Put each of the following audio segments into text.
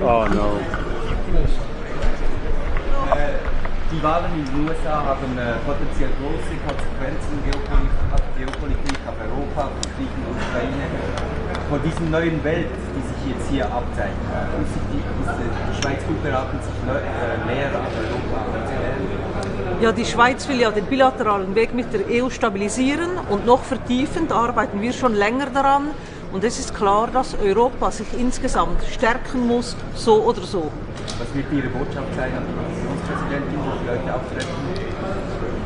Oh no. Die Wahlen in den USA haben potenziell große Konsequenzen Geopolitik auf Europa, auf Kriegen und Ukraine. Vor dieser neuen Welt, die sich jetzt hier abzeichnet, ist die Schweiz gut beraten, sich näher an Europa anzunähern? Ja, die Schweiz will ja den bilateralen Weg mit der EU stabilisieren und noch vertiefen. Da arbeiten wir schon länger daran. Und es ist klar, dass Europa sich insgesamt stärken muss, so oder so. Was wird Ihre Botschaft sein an die Kommissionspräsidentin, wo die Leute auftreten?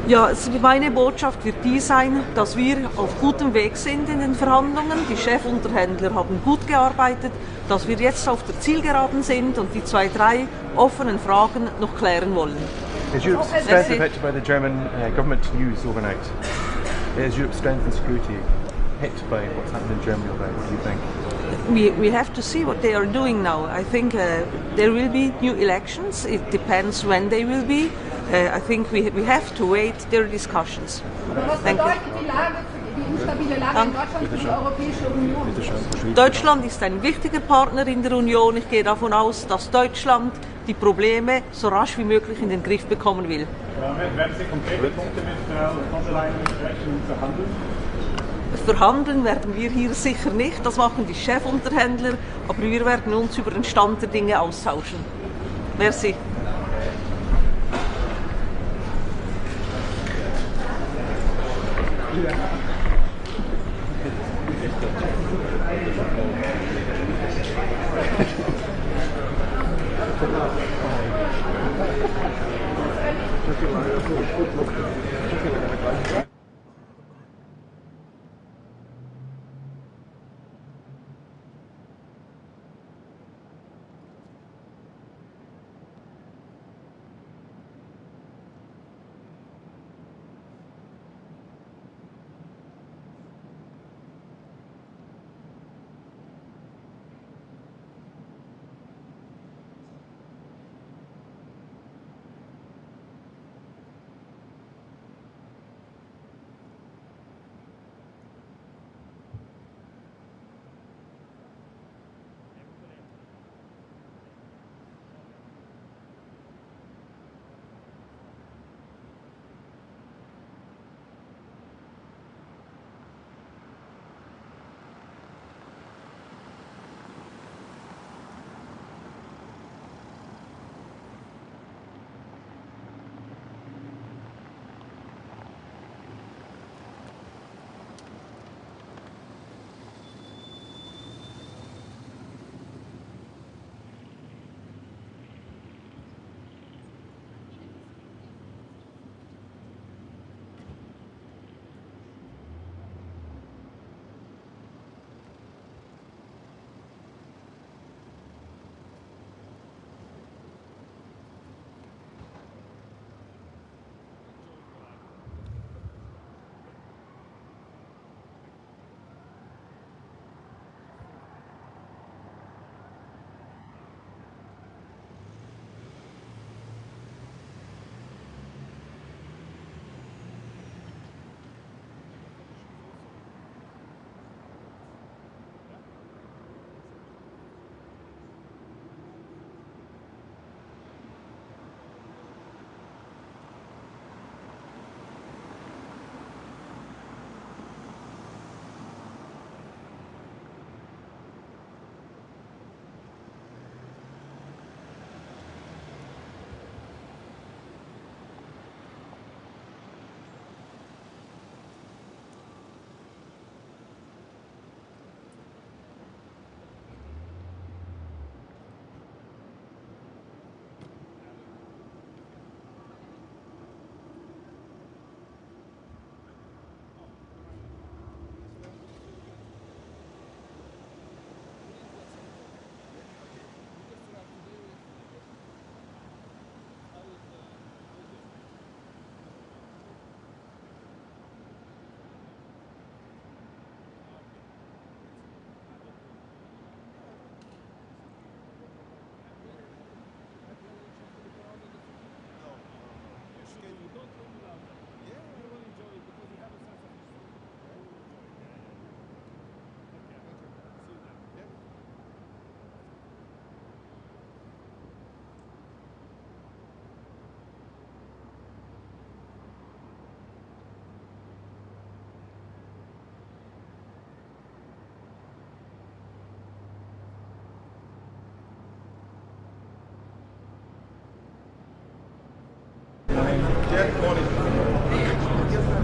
Ja, meine Botschaft wird die sein, dass wir auf gutem Weg sind in den Verhandlungen. Die Chefunterhändler haben gut gearbeitet, dass wir jetzt auf der Zielgeraden sind und die 2, 3 offenen Fragen noch klären wollen. Is Europe's strength affected by the German government news overnight? Is Europe's strength and security hit by what's happened in Germany overnight? What do you think? We have to see what they are doing now. I think there will be new elections. It depends when they will be. I think we have to wait their discussions. Thank you. Die instabile Lage in Deutschland für die Europäische Union. Deutschland ist ein wichtiger Partner in der Union. Ich gehe davon aus, dass Deutschland die Probleme so rasch wie möglich in den Griff bekommen will. Werden Sie konkrete Punkte mit Frau von der Leyen besprechen und verhandeln? Verhandeln werden wir hier sicher nicht, das machen die Chefunterhändler, aber wir werden uns über den Stand der Dinge austauschen. Merci.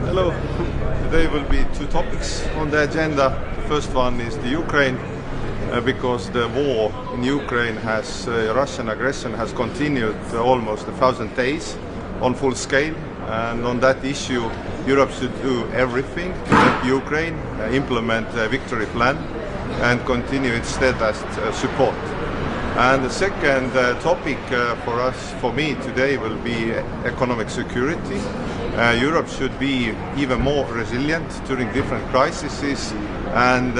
Hello. Today will be two topics on the agenda. The first one is the Ukraine, because the war in Ukraine has, Russian aggression has continued almost 1,000 days on full scale. And on that issue, Europe should do everything to help Ukraine implement a victory plan and continue its steadfast support. And the second topic for me today will be economic security. Europe should be even more resilient during different crises, and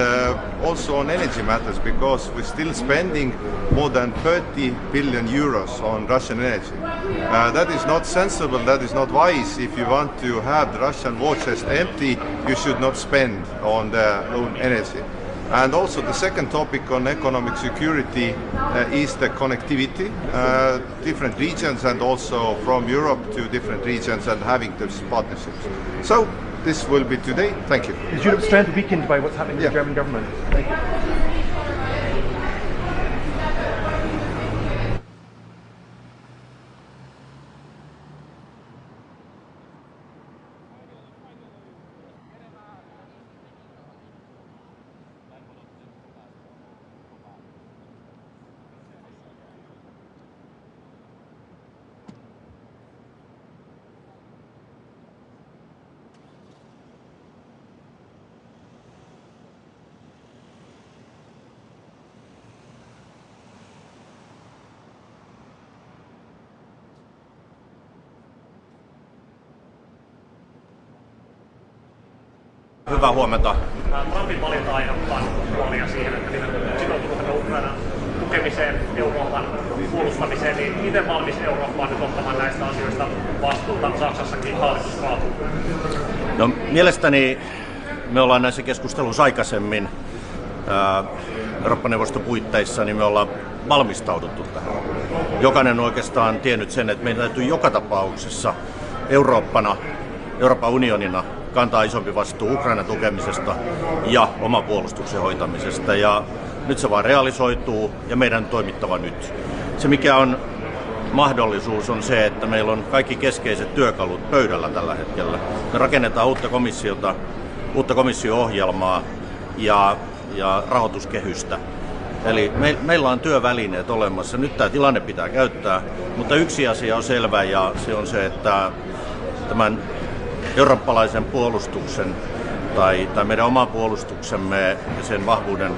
also on energy matters, because we're still spending more than 30 billion euros on Russian energy. That is not sensible, that is not wise. If you want to have the Russian war chest empty, you should not spend on their own energy. And also the second topic on economic security is the connectivity, different regions and also from Europe to different regions and having those partnerships. So this will be today. Thank you. Is Europe's strength weakened by what's happening with the German government? Thank you. Hyvää huomenta. Trumpin valinta-ehdokkaan huolia siihen, että sitoutuu Ukrainan tukemiseen, Euroopan puolustamiseen, niin miten valmis Eurooppa on nyt ottamaan näistä asioista vastuuta? Saksassakin hallitus kaatuu. No, mielestäni me ollaan näissä keskusteluissa aikaisemmin Eurooppa-neuvoston puitteissa, niin me ollaan valmistauduttu tähän. Jokainen on oikeastaan tiennyt sen, että meidän täytyy joka tapauksessa Euroopan unionina kantaa isompi vastuu Ukrainan tukemisesta ja oman puolustuksen hoitamisesta. Ja nyt se vaan realisoituu ja meidän on toimittava nyt. Se mikä on mahdollisuus on se, että meillä on kaikki keskeiset työkalut pöydällä tällä hetkellä. Me rakennetaan uutta komissio-ohjelmaa ja rahoituskehystä. Eli meillä on työvälineet olemassa. Nyt tämä tilanne pitää käyttää, mutta yksi asia on selvä ja se on se, että tämän eurooppalaisen puolustuksen tai meidän oman puolustuksemme ja sen vahvuuden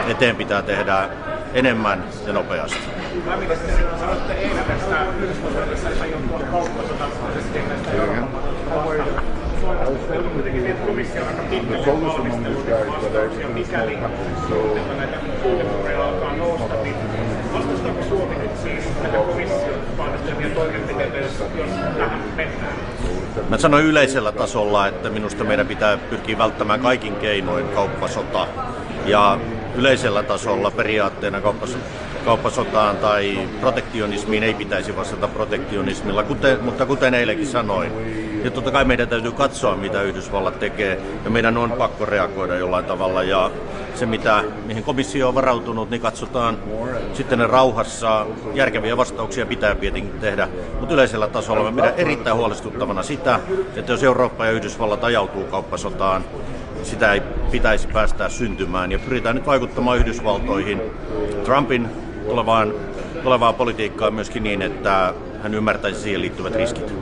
eteen pitää tehdä enemmän ja nopeasti. Pääministeri, sanoitte eilen, että Yhdysvalloissa aiottua kauppasotaprosesseista Euroopan on kuitenkin niin komissio aika pitkälle valmistellut vastauksia, mikäli näitä kuulemureja alkaa nousta, niin vastustaako Suomi nyt siis näitä komission valmistelmia toimenpiteitä, jos tähän mennään? Mä sanoin yleisellä tasolla, että minusta meidän pitää pyrkiä välttämään kaikin keinoin kauppasota. Ja yleisellä tasolla periaatteena kauppasotaan tai protektionismiin ei pitäisi vastata protektionismilla, mutta kuten eilenkin sanoin, niin totta kai meidän täytyy katsoa, mitä Yhdysvallat tekee, ja meidän on pakko reagoida jollain tavalla, ja se, mihin komissio on varautunut, niin katsotaan sitten ne rauhassa. Järkeviä vastauksia pitää tietenkin tehdä, mutta yleisellä tasolla me pidän erittäin huolestuttavana sitä, että jos Eurooppa ja Yhdysvallat ajautuu kauppasotaan, sitä ei pitäisi päästää syntymään, ja pyritään nyt vaikuttamaan Yhdysvaltoihin Trumpin tulevaan politiikkaan myöskin niin, että hän ymmärtäisi siihen liittyvät riskit.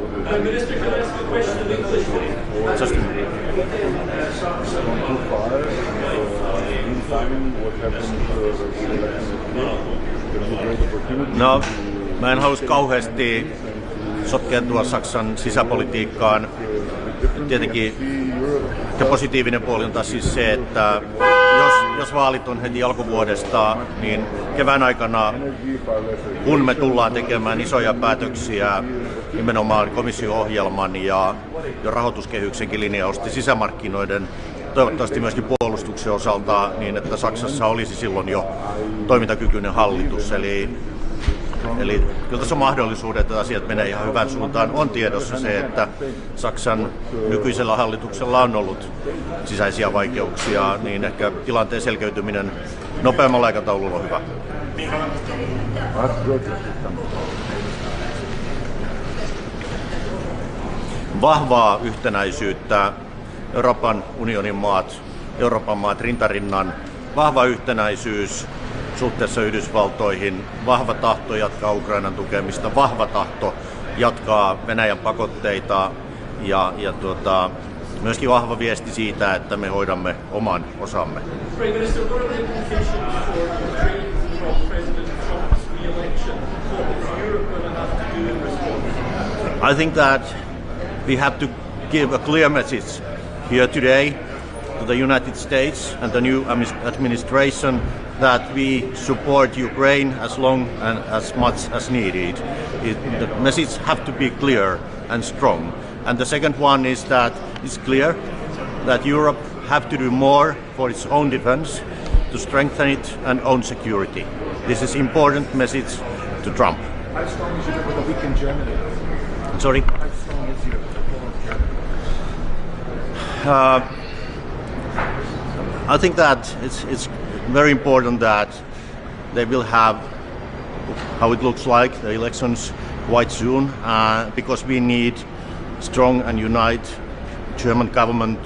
No, mä en halus kauheasti sotkeutua Saksan sisäpolitiikkaan. Tietenkin se positiivinen puoli on taas siis se, että jos vaalit on heti alkuvuodesta, niin kevään aikana, kun me tullaan tekemään isoja päätöksiä nimenomaan komission-ohjelman ja rahoituskehyksenkin linjausti sisämarkkinoiden, toivottavasti myöskin puolustuksen osalta, niin että Saksassa olisi silloin jo toimintakykyinen hallitus. Eli kyllä tässä on mahdollisuudet, että asiat menee ihan hyvän suuntaan. On tiedossa se, että Saksan nykyisellä hallituksella on ollut sisäisiä vaikeuksia, niin ehkä tilanteen selkeytyminen nopeammalla aikataululla on hyvä. vahvaa yhtenäisyyttä, Euroopan unionin maat, Euroopan maat rintarinnan, vahva yhtenäisyys suhteessa Yhdysvaltoihin, vahva tahto jatkaa Ukrainan tukemista, vahva tahto jatkaa Venäjän pakotteita ja myöskin vahva viesti siitä, että me hoidamme oman osamme. I think that we have to give a clear message here today to the United States and the new administration that we support Ukraine as long and as much as needed. The message have to be clear and strong. And the second one is that it's clear that Europe have to do more for its own defense, to strengthen it and own security. This is important message to Trump. How strong is Europe with a weak in Germany? Sorry? How strong is Europe with a fall of Germany? I think that it's very important that they will have how it looks like the elections quite soon, because we need strong and united German government,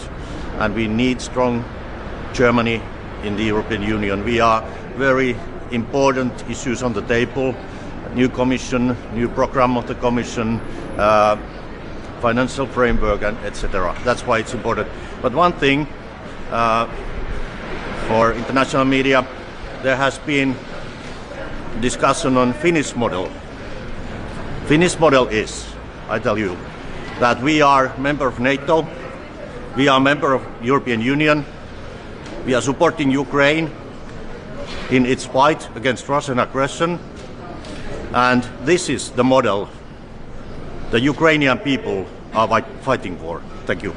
and we need strong Germany in the European Union. We are very important issues on the table: new Commission, new program of the Commission, financial framework, and etc. That's why it's important. But one thing. For international media, there has been discussion on Finnish model. Finnish model is, I tell you, that we are member of NATO, we are member of European Union, we are supporting Ukraine in its fight against Russian aggression, and this is the model the Ukrainian people are fighting for. Thank you.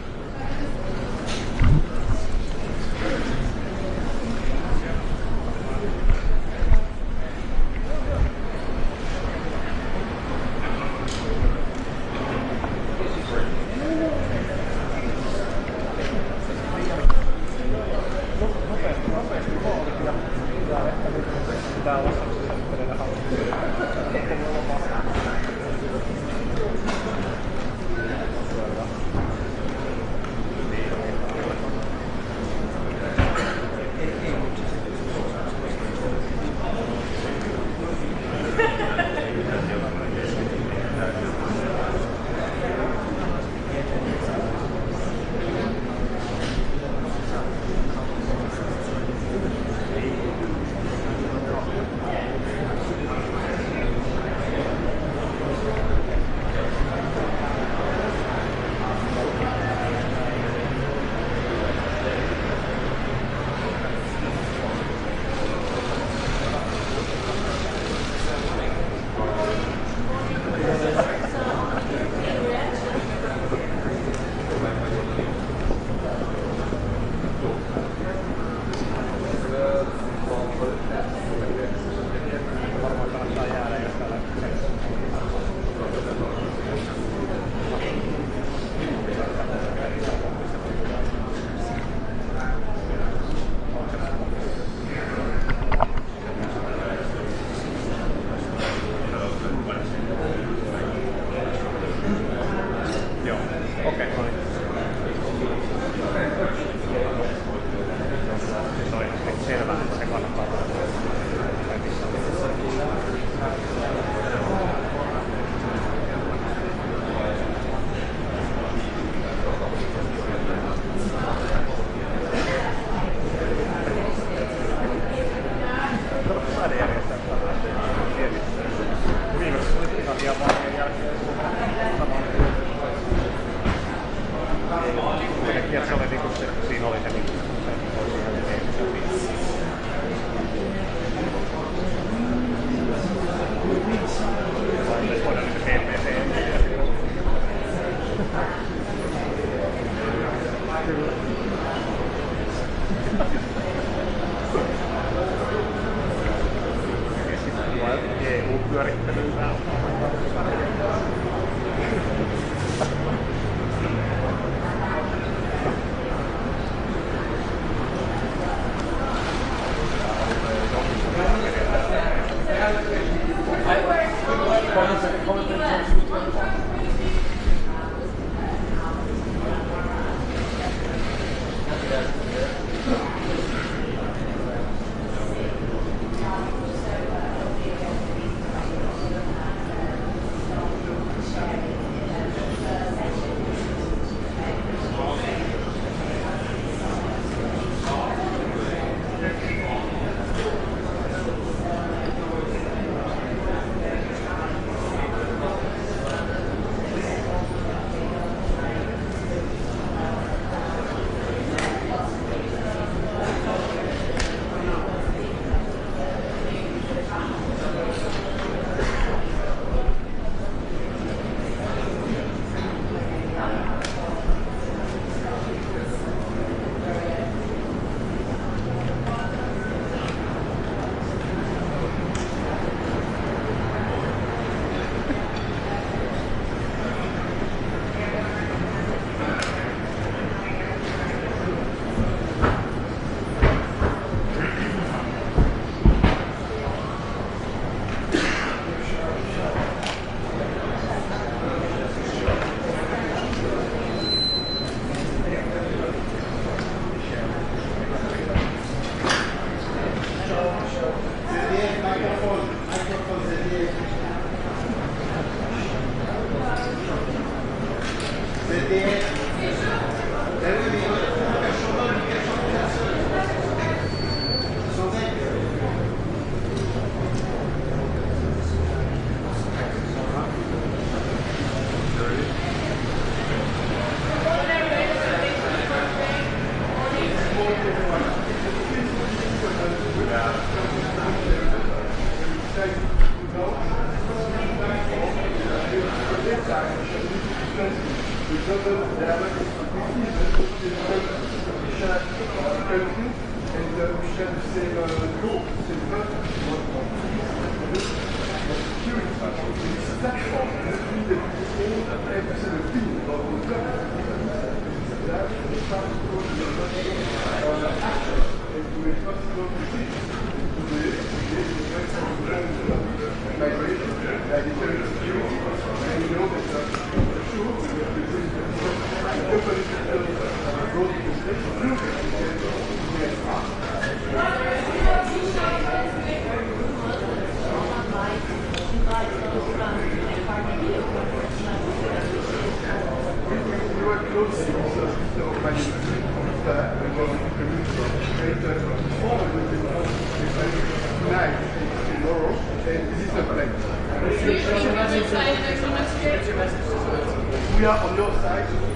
We are on your side.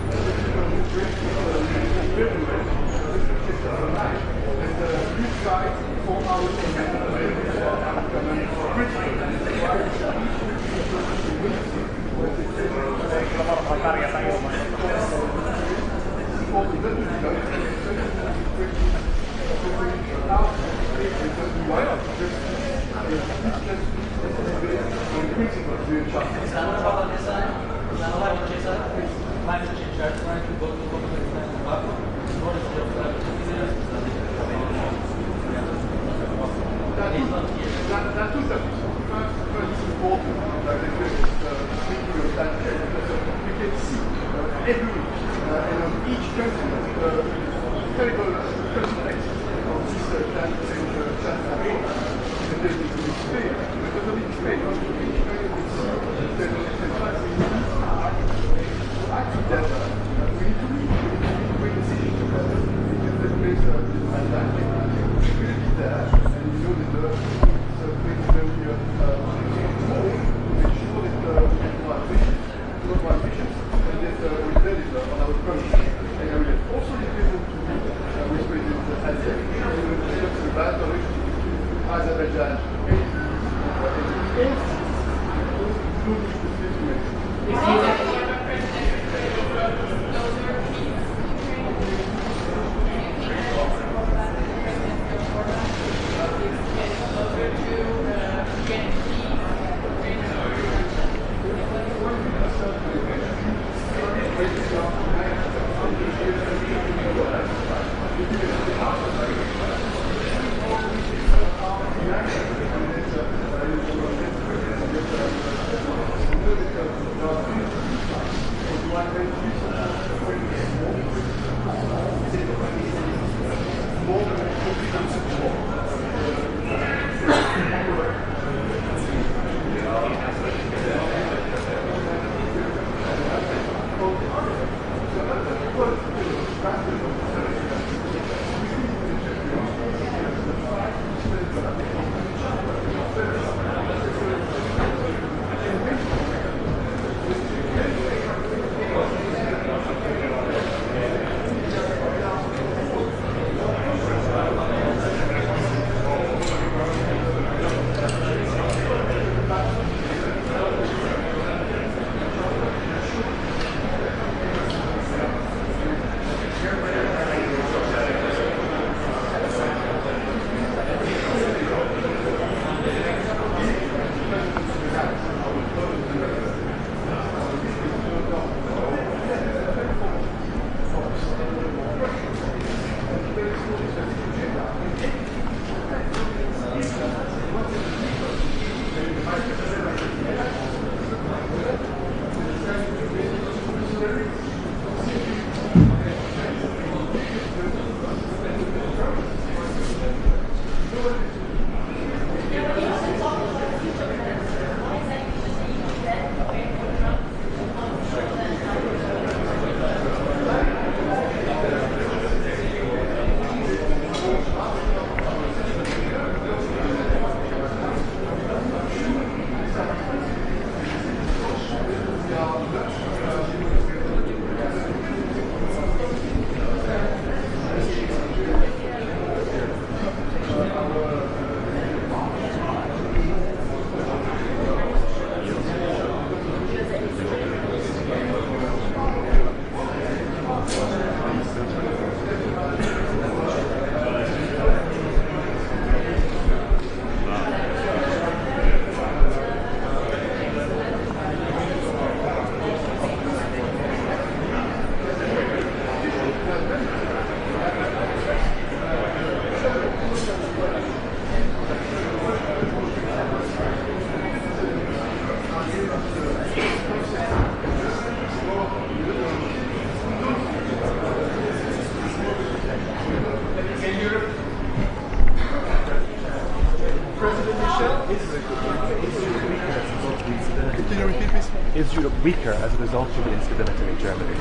Europe weaker as a result of the instability in Germany?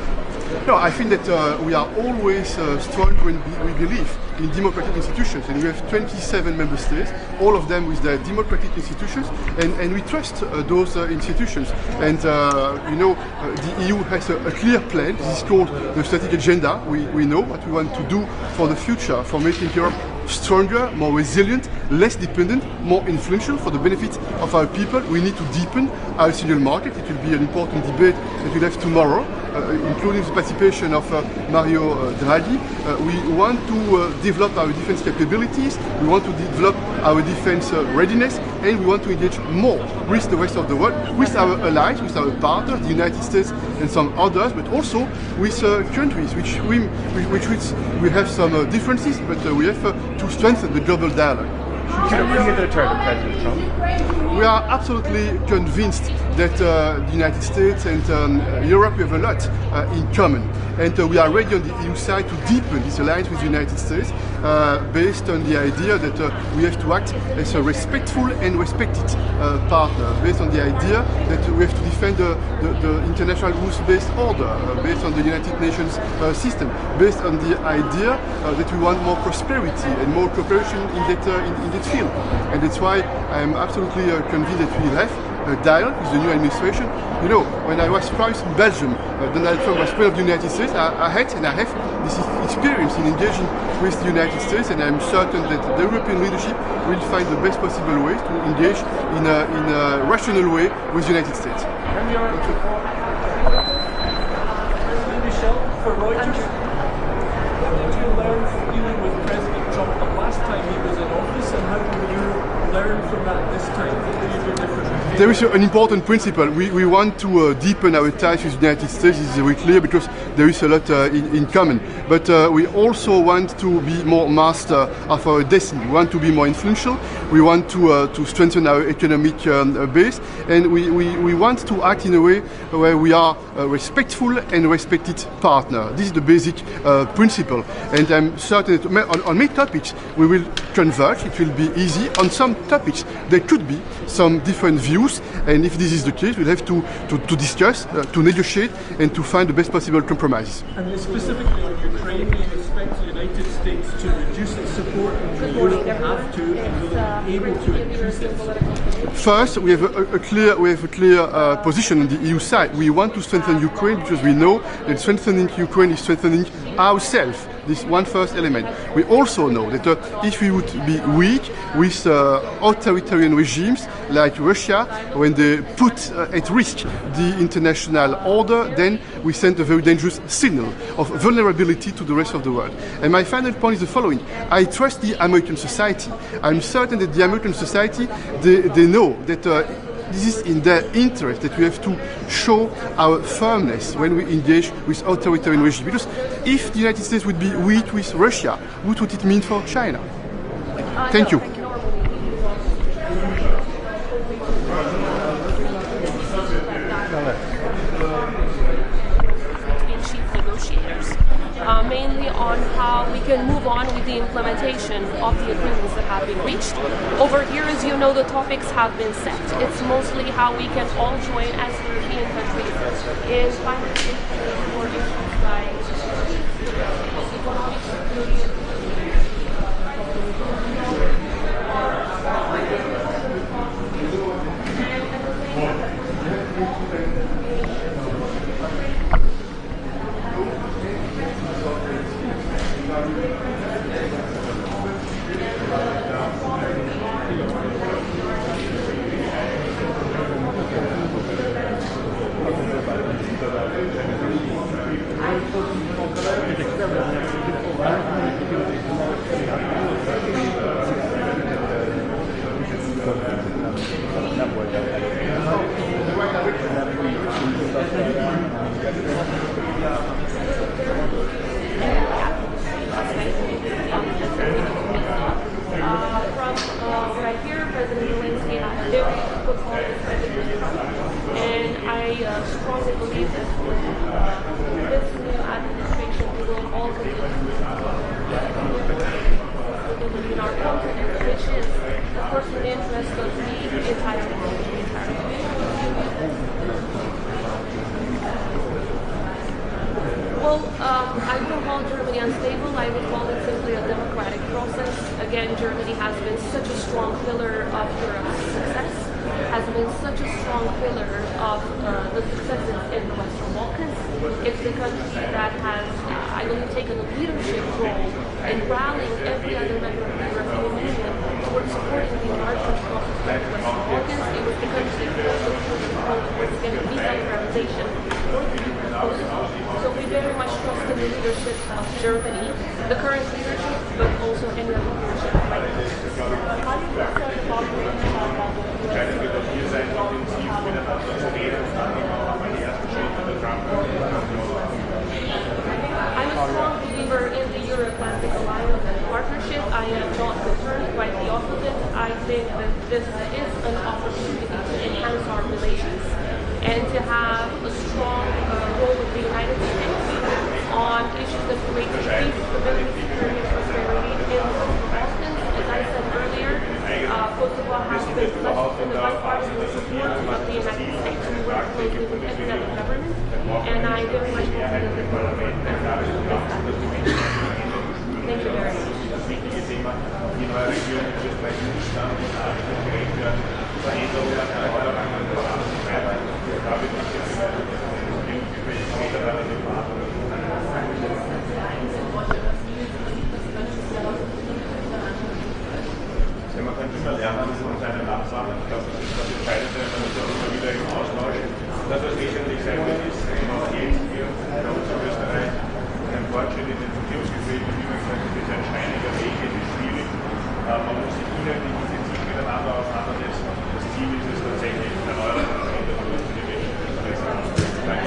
No, I think that we are always strong when we believe in democratic institutions, and we have 27 member states, all of them with their democratic institutions, and we trust those institutions. And the EU has a clear plan. This is called the strategic agenda. We know what we want to do for the future, for making Europe stronger, more resilient, less dependent, more influential for the benefit of our people. We need to deepen our single market. It will be an important debate that we'll have tomorrow, including the participation of Mario Draghi. We want to develop our defense capabilities, we want to develop our defense readiness, and we want to engage more with the rest of the world, with our allies, with our partners, the United States and some others, but also with countries which we have some differences, but we have to strengthen the global dialogue. Should Europe bring a return to President Trump? We are absolutely convinced that the United States and Europe have a lot in common, and we are ready on the EU side to deepen this alliance with the United States based on the idea that we have to act as a respectful and respected partner, based on the idea that we have to defend the international rules-based order, based on the United Nations system, based on the idea that we want more prosperity and more cooperation in that field. And that's why I am absolutely convinced that we will have a dialogue with the new administration. You know, when I was prime in Belgium, Donald Trump was president of the United States. I had and I have this experience in engaging with the United States, and I'm certain that the European leadership will find the best possible way to engage in a rational way with the United States. Michel, for Reuters, what did you learn from dealing with President Trump the last time he was in office, and how will you learn from that this time? What will you do differently? There is an important principle. We want to deepen our ties with the United States. This is very clear because there is a lot in common. But we also want to be more master of our destiny. We want to be more influential. We want to strengthen our economic base, and we want to act in a way where we are a respectful and respected partner. This is the basic principle. And I'm certain that on many topics we will converge. It will be easy. On some topics there could be some different views. And if this is the case, we'll have to discuss, to negotiate, and to find the best possible compromises. And specifically on Ukraine, do you expect the United States to reduce its support, and will Europe have to, and will it be able to increase it? First, we have a clear position on the EU side. We want to strengthen Ukraine because we know that strengthening Ukraine is strengthening ourselves. This one first element. We also know that if we would be weak with authoritarian regimes like Russia, when they put at risk the international order, then we send a very dangerous signal of vulnerability to the rest of the world. And my final point is the following. I trust the American society. I'm certain that the American society, they know that this is in their interest, that we have to show our firmness when we engage with authoritarian regimes. Because if the United States would be weak with Russia, what would it mean for China? Thank you. Mainly on how we can move on with the implementation of the agreements that have been reached. Over here, as you know, the topics have been set. It's mostly how we can all join as European countries in financing for issues like economic security. Strongly believe that this new administration will also in our continent, which is the personal interest of the entire world, the entire community. Well, I wouldn't call Germany unstable. I would call it simply a democratic process. Again, Germany has been such a strong pillar of Europe's success, has been such a strong pillar of the successes in the Western Balkans. It's the country that has, I believe, taken a leadership role in rallying every other member of the European Union towards supporting the enlargement process of the Western Balkans. It was the country that was towards getting visa liberalization for the so we very much trust in the leadership of Germany, the current leadership, but also any other leadership like this. I'm a strong believer in the Euro-Atlantic alliance and partnership. I am not concerned, quite the opposite. I think that this is an opportunity to enhance our relations and to have a strong role with the United States on issues that relate to peace, stability, security, and prosperity in the Balkans. As I said earlier, Kosovo has been pledged in the bipartisan support of the United States and work closely with every other government, and I very much hope that the government Thank you very much. Man könnte immer lernen von seinen Nachbarn. Ich glaube, das ist das Entscheidende, wenn man sich immer wieder im Austausch, dass es wesentlich sehr gut ist, wenn man jetzt hier bei uns in Österreich einen Fortschritt in den Entwicklungsgesprächen, wie man gesagt hat, ist ein steiniger Weg, es ist schwierig. Man muss sich inhaltlich intensiv miteinander auseinandersetzen. Das Ziel ist es tatsächlich, Erneuerung und Veränderung für die Menschen zu verbessern. Danke.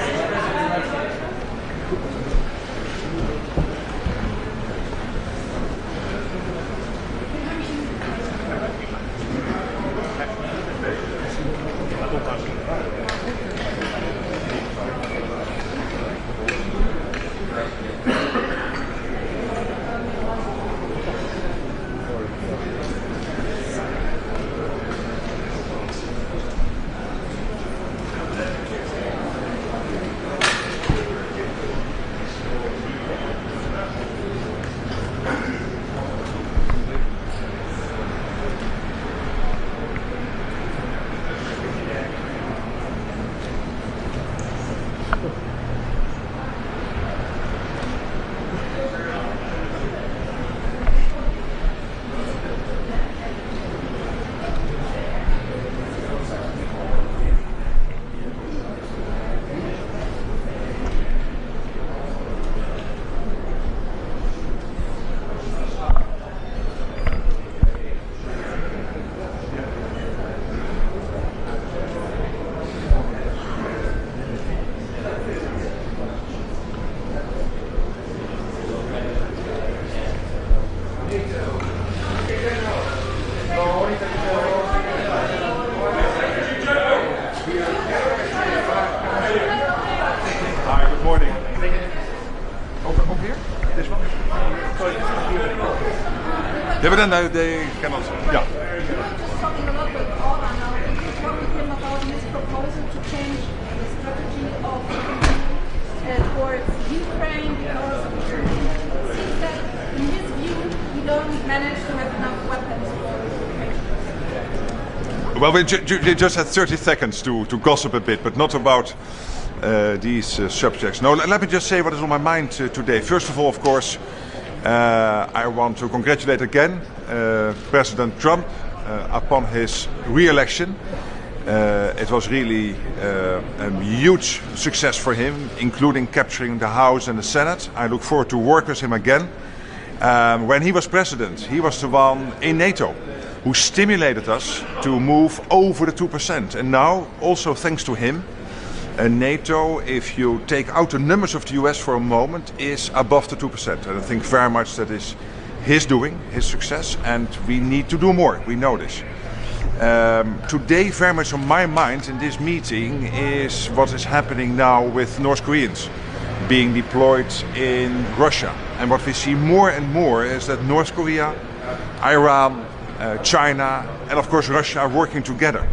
Yeah, but then they cannot. Yeah. Just talking a lot with Orban now. Can you talk with him about his proposal to change the strategy of towards Ukraine because it seems that in his view we don't manage to have enough weapons for Ukraine. Well, we just had 30 seconds to gossip a bit, but not about these subjects. No, let me just say what is on my mind today. First of all, of course, I want to congratulate again President Trump upon his re-election. It was really a huge success for him, including capturing the House and the Senate. I look forward to work with him again. When he was president, he was the one in NATO who stimulated us to move over the 2%. And now, also thanks to him, NATO, if you take out the numbers of the US for a moment, is above the 2%. And I think very much that is his doing, his success, and we need to do more. We know this. Today, very much on my mind in this meeting is what is happening now with North Koreans being deployed in Russia. And what we see more and more is that North Korea, Iran, China, and of course Russia are working together.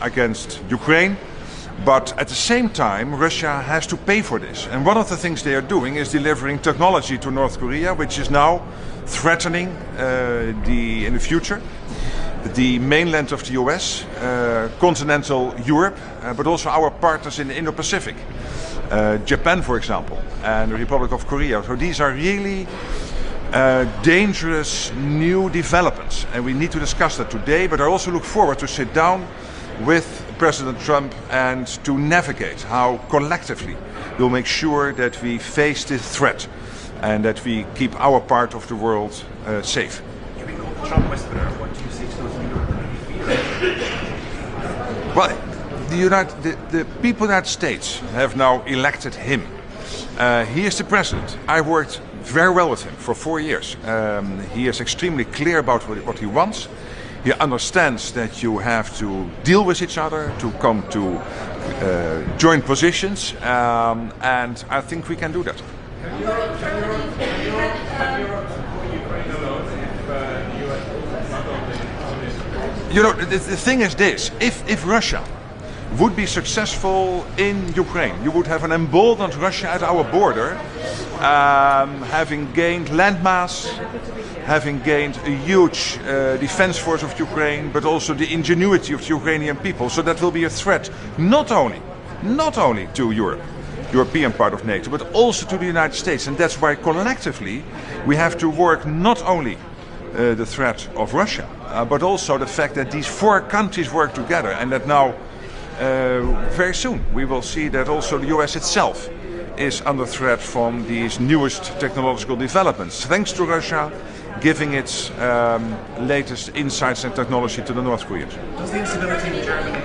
Against Ukraine, But at the same time, Russia has to pay for this. And one of the things they are doing is delivering technology to North Korea, which is now threatening in the future the mainland of the US, continental Europe, but also our partners in the Indo-Pacific. Japan, for example, and the Republic of Korea. So these are really dangerous new developments, and we need to discuss that today. But I also look forward to sit down with President Trump and to navigate how collectively we'll make sure that we face this threat and that we keep our part of the world safe. Trump whisperer, what do you say to those European fears? Well, the people of the United States have now elected him. He is the president. I worked very well with him for 4 years. He is extremely clear about what he wants. He understands that you have to deal with each other, to come to joint positions, and I think we can do that. You know, the thing is this: if Russia would be successful in Ukraine, you would have an emboldened Russia at our border, having gained landmass, having gained a huge defense force of Ukraine, but also the ingenuity of the Ukrainian people. So that will be a threat not only to Europe, European part of NATO, but also to the United States. And that's why collectively we have to work not only the threat of Russia, but also the fact that these 4 countries work together, and that now very soon we will see that also the US itself is under threat from these newest technological developments, thanks to Russia giving its latest insights and technology to the North Koreans. Does the instability in Germany?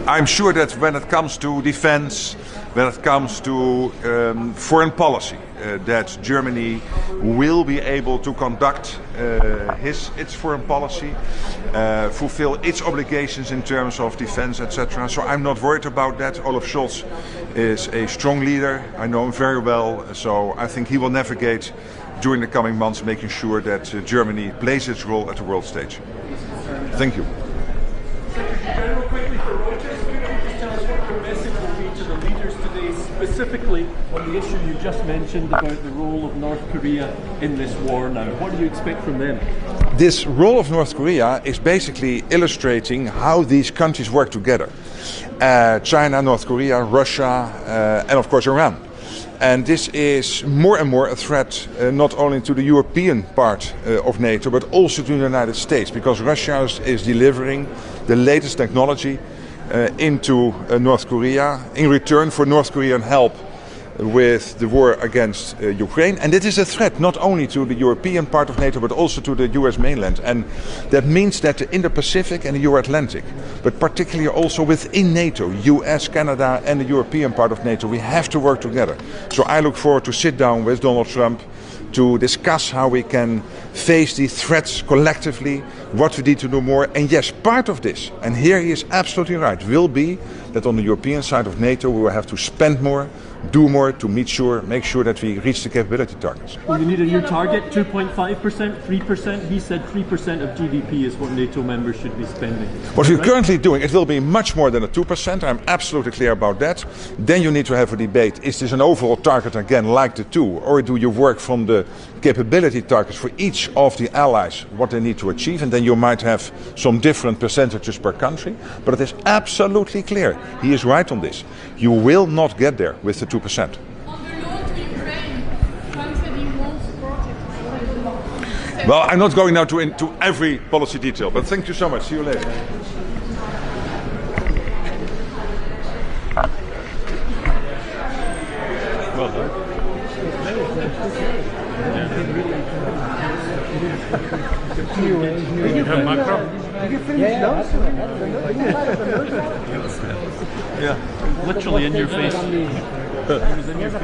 I'm sure that when it comes to defense, when it comes to foreign policy, that Germany will be able to conduct its foreign policy, fulfill its obligations in terms of defense, etc. So I'm not worried about that. Olaf Scholz is a strong leader. I know him very well. So I think he will navigate during the coming months, making sure that Germany plays its role at the world stage. Thank you. General, quickly for Reuters, could you just tell us what your message will be to the leaders today, specifically on the issue you just mentioned about the role of North Korea in this war now? What do you expect from them? This role of North Korea is basically illustrating how these countries work together. China, North Korea, Russia, and of course Iran. And this is more and more a threat not only to the European part of NATO, but also to the United States, because Russia is delivering the latest technology into North Korea in return for North Korean help with the war against Ukraine. And it is a threat not only to the European part of NATO, but also to the US mainland. And that means that the Indo-Pacific and the Euro-Atlantic, but particularly also within NATO, US, Canada and the European part of NATO, we have to work together. So I look forward to sit down with Donald Trump to discuss how we can face these threats collectively, what we need to do more. And yes, part of this, and here he is absolutely right, will be that on the European side of NATO we will have to spend more, do more to make sure that we reach the capability targets. Well, you need a new target, 2.5%, 3%. He said 3% of GDP is what NATO members should be spending. What we're currently doing, it will be much more than a 2%. I'm absolutely clear about that. Then you need to have a debate. Is this an overall target again like the 2? Or do you work from the capability targets for each of the allies, what they need to achieve? And then you might have some different percentages per country. But it is absolutely clear. He is right on this. You will not get there with the 2%. On the loan to Ukraine, Trump said he won't support it. Well, I'm not going now into every policy detail, but thank you so much. See you later. Well done. You have Macron. Yeah, literally in your face. It was in your face.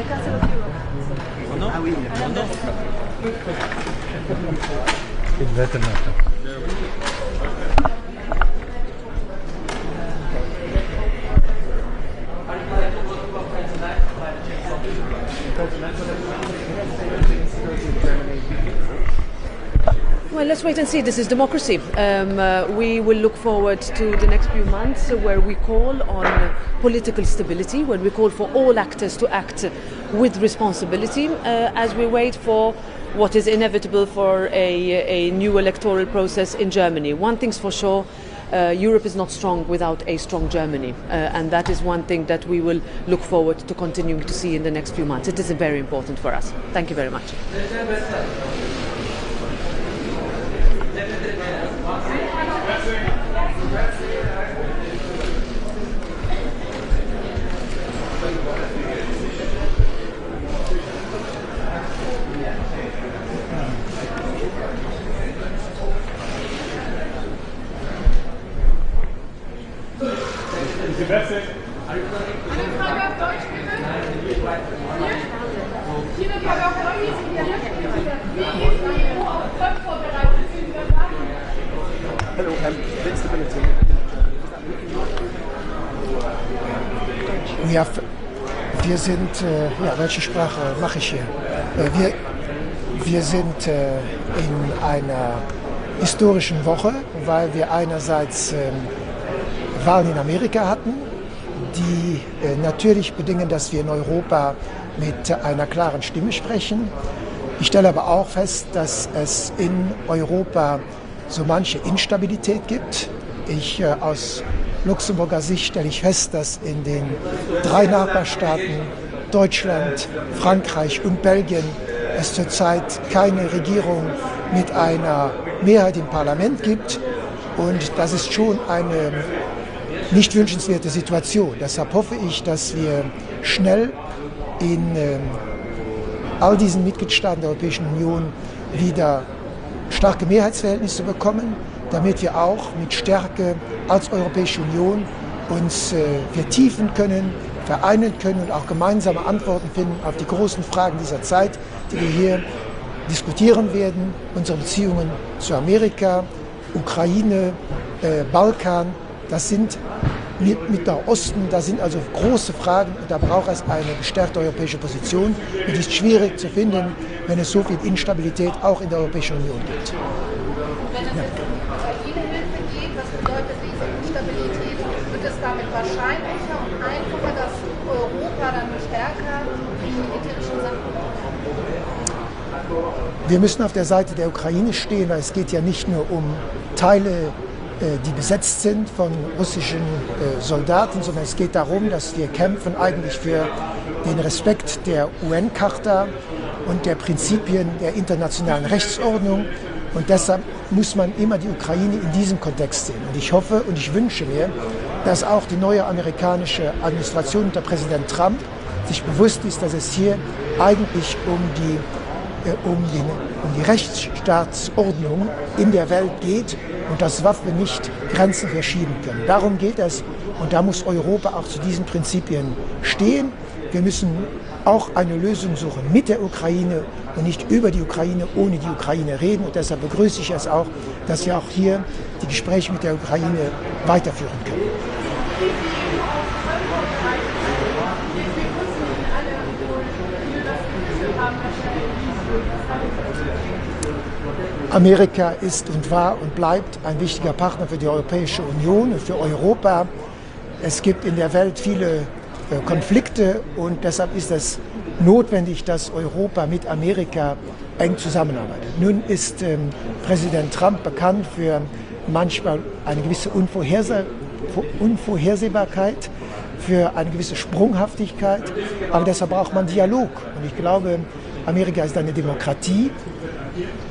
Castle of Europe. Ah oui, Quel wetter matin. Well, let's wait and see. This is democracy. We will look forward to the next few months where we call on political stability, when we call for all actors to act with responsibility as we wait for what is inevitable for a new electoral process in Germany. One thing's for sure, Europe is not strong without a strong Germany, and that is one thing that we will look forward to continuing to see in the next few months. It is very important for us. Thank you very much. Eine Frage auf Deutsch, bitte. Hier eine Frage auf Deutsch. Wie ist die EU auf Trump vorbereitet? Hello, instability. Ja, wir sind, welche Sprache mache ich hier? Wir sind in einer historischen Woche, weil wir einerseits Wahlen in Amerika hatten, die natürlich bedingen, dass wir in Europa mit einer klaren Stimme sprechen. Ich stelle aber auch fest, dass es in Europa so manche Instabilität gibt. Aus Luxemburger Sicht stelle ich fest, dass in den 3 Nachbarstaaten Deutschland, Frankreich und Belgien es zurzeit keine Regierung mit einer Mehrheit im Parlament gibt. Und das ist schon eine nicht wünschenswerte Situation. Deshalb hoffe ich, dass wir schnell in all diesen Mitgliedstaaten der Europäischen Union wieder starke Mehrheitsverhältnisse bekommen, damit wir auch mit Stärke als Europäische Union uns vertiefen können, vereinen können und auch gemeinsame Antworten finden auf die großen Fragen dieser Zeit, die wir hier diskutieren werden. Unsere Beziehungen zu Amerika, Ukraine, Balkan, das sind mit der Osten, da sind also große Fragen und da braucht es eine gestärkte europäische Position. Und die ist schwierig zu finden, wenn es so viel Instabilität auch in der Europäischen Union gibt. Wenn es jetzt um Ukraine-Hilfe geht, was bedeutet diese Instabilität? Wird es damit wahrscheinlicher und einfacher, dass Europa dann stärker in militärischen Sachen? Wir müssen auf der Seite der Ukraine stehen, weil es geht ja nicht nur um Teile, die besetzt sind von russischen Soldaten, sondern es geht darum, dass wir kämpfen eigentlich für den Respekt der UN-Charta und der Prinzipien der internationalen Rechtsordnung. Und deshalb muss man immer die Ukraine in diesem Kontext sehen. Und ich hoffe und ich wünsche mir, dass auch die neue amerikanische Administration unter Präsident Trump sich bewusst ist, dass es hier eigentlich um die Rechtsstaatsordnung in der Welt geht und dass Waffen nicht Grenzen verschieben können. Darum geht es und da muss Europa auch zu diesen Prinzipien stehen. Wir müssen auch eine Lösung suchen mit der Ukraine und nicht über die Ukraine, ohne die Ukraine reden. Und deshalb begrüße ich es auch, dass wir auch hier die Gespräche mit der Ukraine weiterführen können. Amerika ist und war und bleibt ein wichtiger Partner für die Europäische Union und für Europa. Es gibt in der Welt viele Konflikte und deshalb ist es notwendig, dass Europa mit Amerika eng zusammenarbeitet. Nun ist Präsident Trump bekannt für manchmal eine gewisse Unvorhersehbarkeit, für eine gewisse Sprunghaftigkeit, aber deshalb braucht man Dialog. Und ich glaube, Amerika ist eine Demokratie.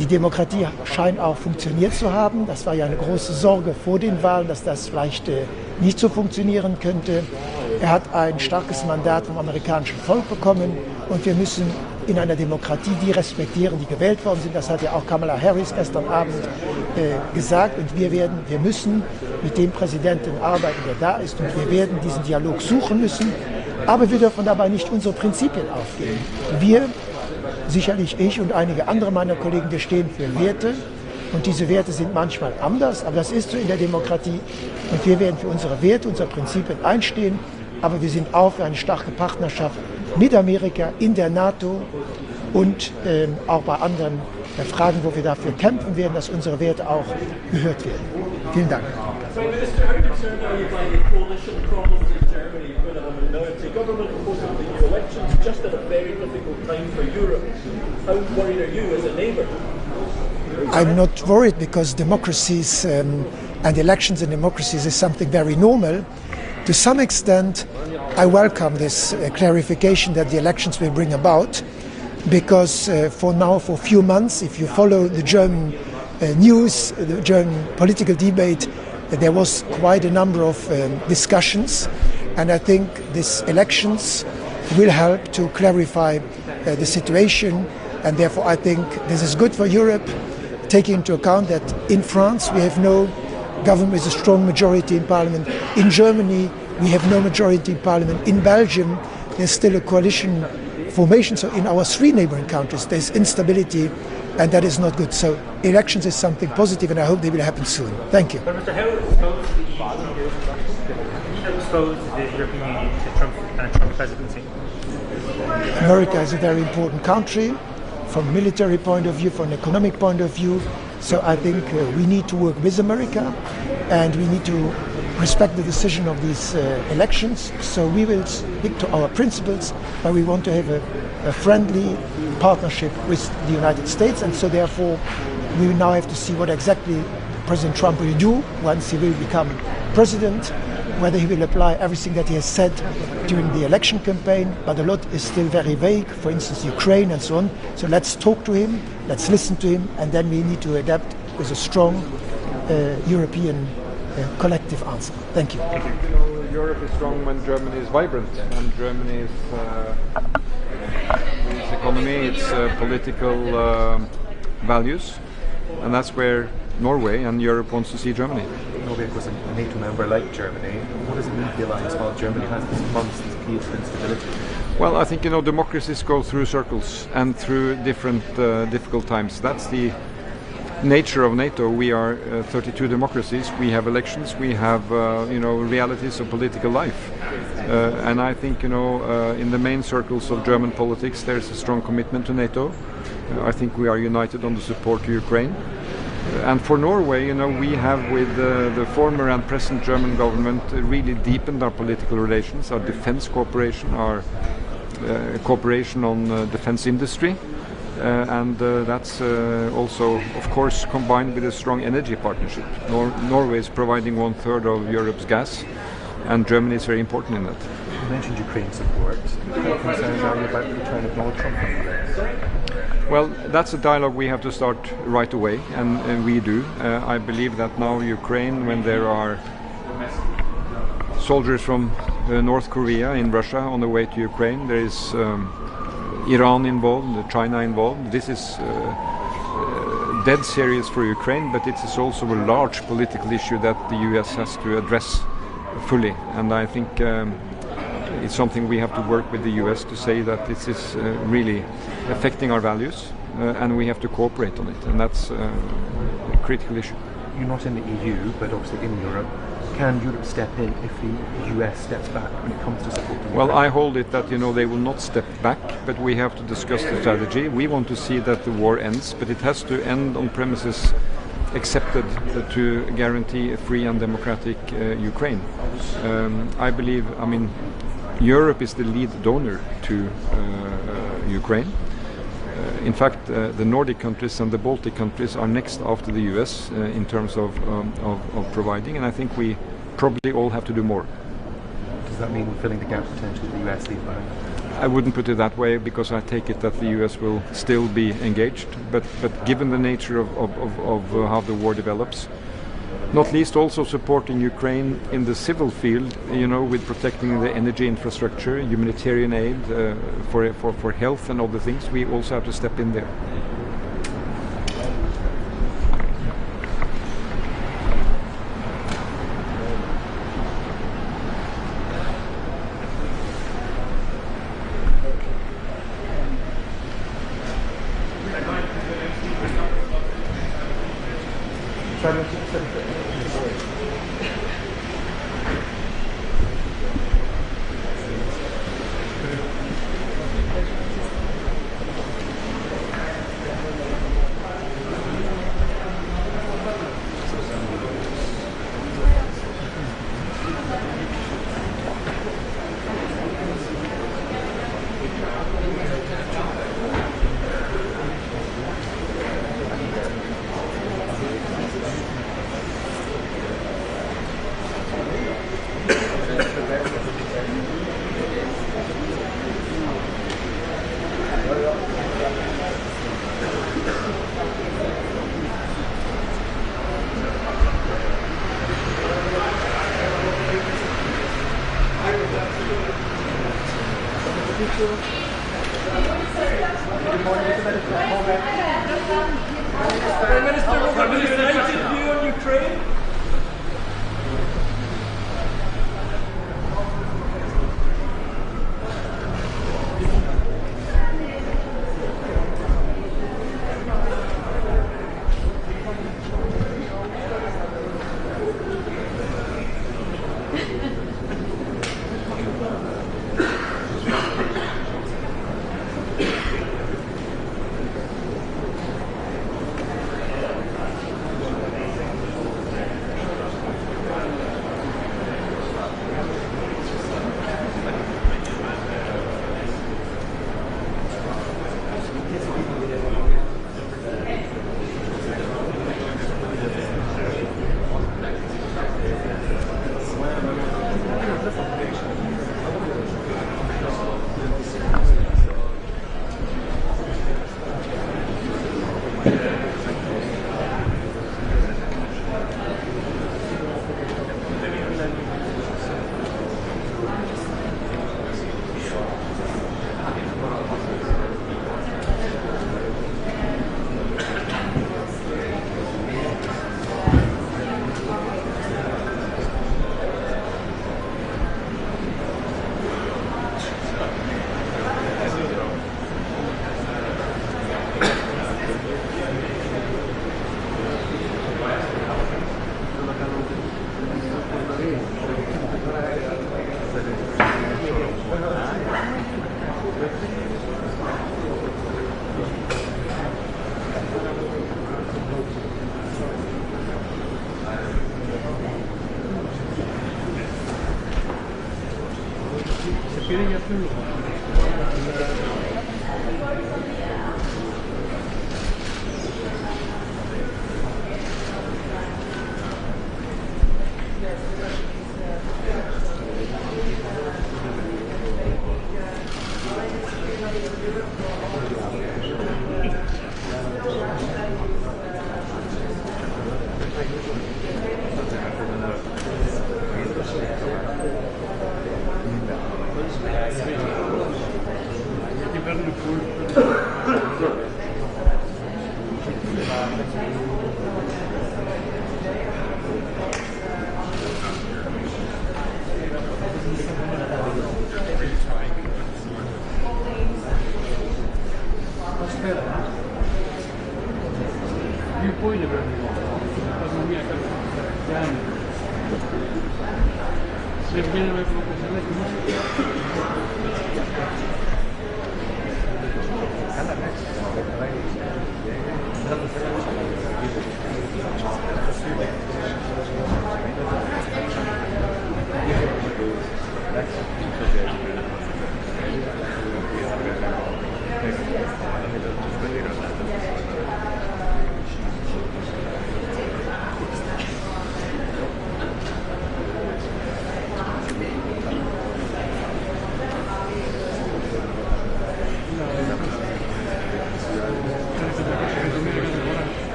Die Demokratie scheint auch funktioniert zu haben. Das war ja eine große Sorge vor den Wahlen, dass das vielleicht nicht so funktionieren könnte. Er hat ein starkes Mandat vom amerikanischen Volk bekommen und wir müssen in einer Demokratie die respektieren, die gewählt worden sind. Das hat ja auch Kamala Harris gestern Abend gesagt. Und wir müssen mit dem Präsidenten arbeiten, der da ist. Und wir werden diesen Dialog suchen müssen. Aber wir dürfen dabei nicht unsere Prinzipien aufgeben. Wir, sicherlich ich und einige andere meiner Kollegen, wir stehen für Werte. Und diese Werte sind manchmal anders, aber das ist so in der Demokratie. Und wir werden für unsere Werte, unsere Prinzipien einstehen. Aber wir sind auch für eine starke Partnerschaft mit Amerika in der NATO und auch bei anderen Fragen, wo wir dafür kämpfen werden, dass unsere Werte auch gehört werden. Vielen Dank. So, Minister, how concerned are you by the coalition problems in Germany with a minority government opposing the new elections just at a very difficult time for Europe? How worried are you as a neighbour? I'm not worried because democracies and elections in democracies is something very normal. To some extent, I welcome this clarification that the elections will bring about, because for now, for a few months, if you follow the German news, the German political debate, there was quite a number of discussions, and I think these elections will help to clarify the situation, and therefore I think this is good for Europe, taking into account that in France we have no government with a strong majority in parliament. In Germany we have no majority in parliament. In Belgium there's still a coalition formation, so in our three neighboring countries there's instability, and that is not good. So elections is something positive, and I hope they will happen soon. Thank you. But Mr. How exposed is the European Union to Trump presidency? America is a very important country from a military point of view, from an economic point of view. So I think we need to work with America, and we need to respect the decision of these elections. So we will stick to our principles, but we want to have a friendly partnership with the United States, and so therefore we now have to see what exactly President Trump will do once he will become president, whether he will apply everything that he has said during the election campaign, but a lot is still very vague, for instance Ukraine and so on. So let's talk to him, let's listen to him, and then we need to adapt with a strong European collective answer. Thank you. Europe is strong when Germany is vibrant, and Germany is its economy, its political values, and that's where Norway and Europe wants to see Germany. Norway, of course, a NATO member like Germany. What does it mean for the alliance while Germany has this months, this period of instability? Well, I think democracies go through circles and through different difficult times. That's the nature of NATO. We are 32 democracies. We have elections. We have realities of political life, and I think in the main circles of German politics there is a strong commitment to NATO. I think we are united on the support to Ukraine. And for Norway, we have with the former and present German government really deepened our political relations, our defense cooperation, our cooperation on defense industry, and that's also, of course, combined with a strong energy partnership. Norway is providing 1/3 of Europe's gas, and Germany is very important in that. You mentioned Ukraine support. What concerns are you about the return of Donald Trump from Ukraine? Well, that's a dialogue we have to start right away, and we do. I believe that now Ukraine, when there are soldiers from North Korea in Russia on the way to Ukraine, there is Iran involved, China involved. This is dead serious for Ukraine, but it is also a large political issue that the US has to address fully, and I think it's something we have to work with the US to say that this is really affecting our values, and we have to cooperate on it, and that's a critical issue. You're not in the EU, but obviously in Europe. Can Europe step in if the US steps back when it comes to supporting? Well, I hold it that they will not step back, but we have to discuss the strategy. We want to see that the war ends, but it has to end on premises accepted to guarantee a free and democratic Ukraine. I believe, Europe is the lead donor to Ukraine. In fact, the Nordic countries and the Baltic countries are next after the US in terms of providing, and I think we probably all have to do more. Does that mean filling the gap potentially the US leaves behind? I wouldn't put it that way, because I take it that the US will still be engaged, but given the nature of how the war develops, not least also supporting Ukraine in the civil field, with protecting the energy infrastructure, humanitarian aid for health and other things. We also have to step in there. Prime Minister, what was the United view on Ukraine?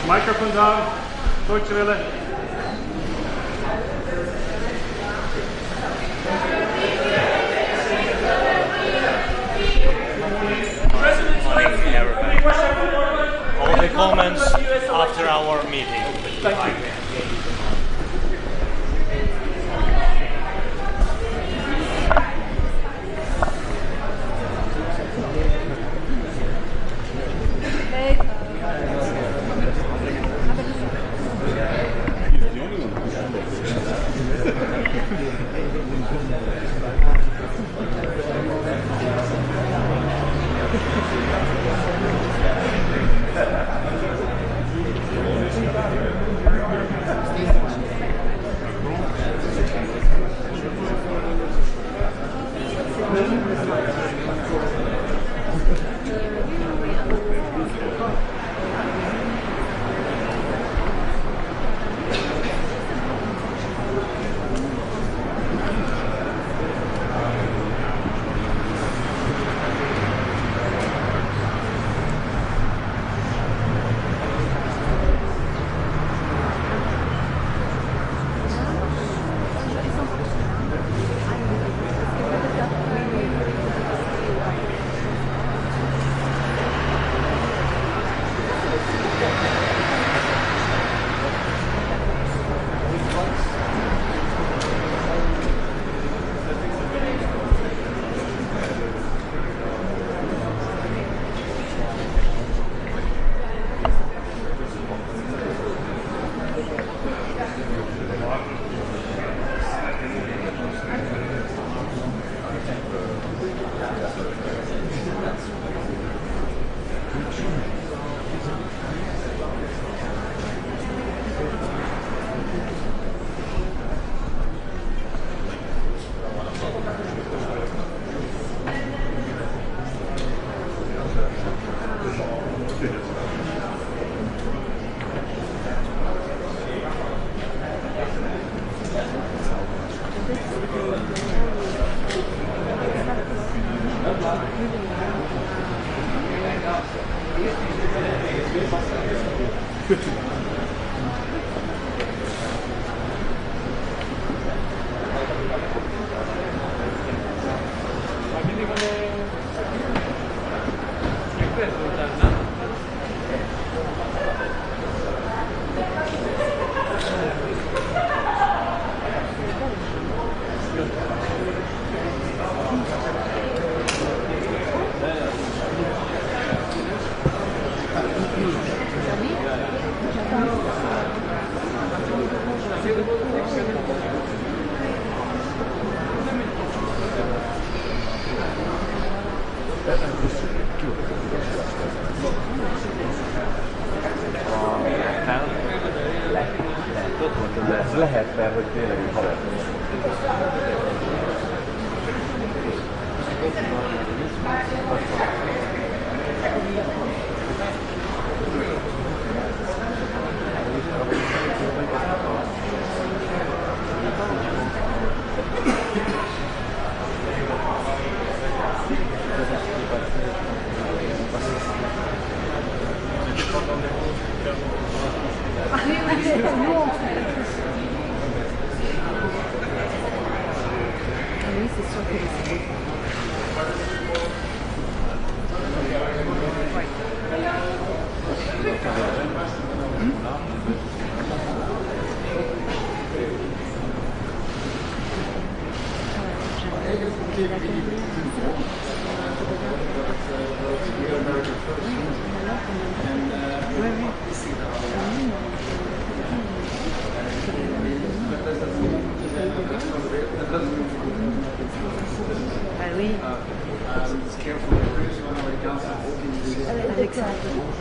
Microphone down, Deutsche Welle. All the comments after our meeting. Thank you. Lähettää voi teillekin paljon. Exactly.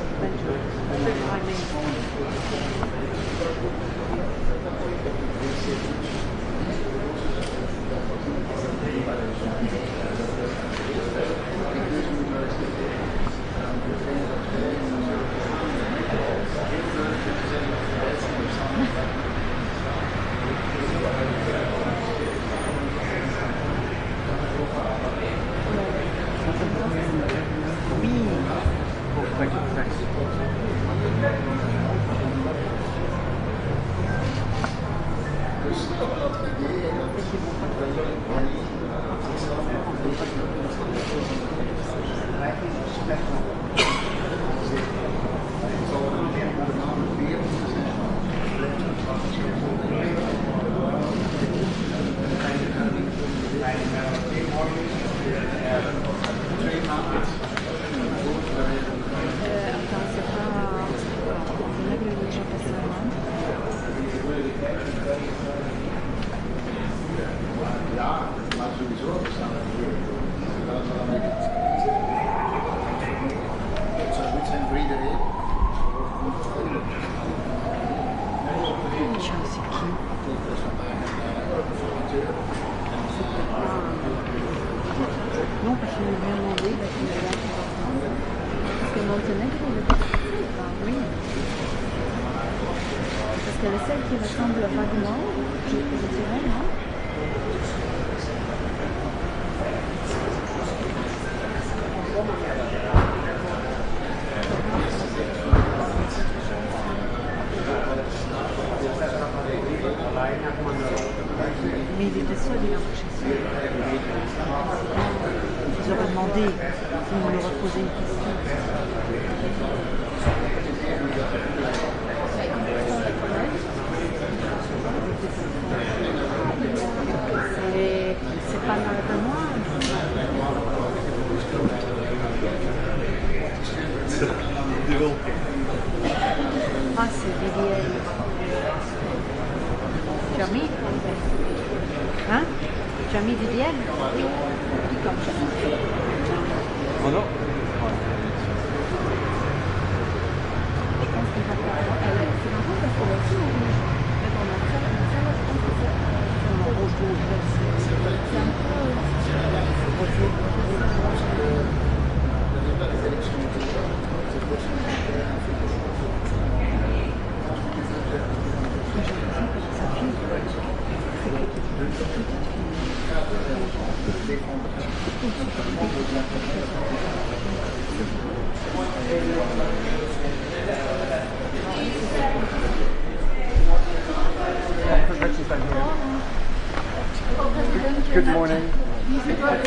Good morning.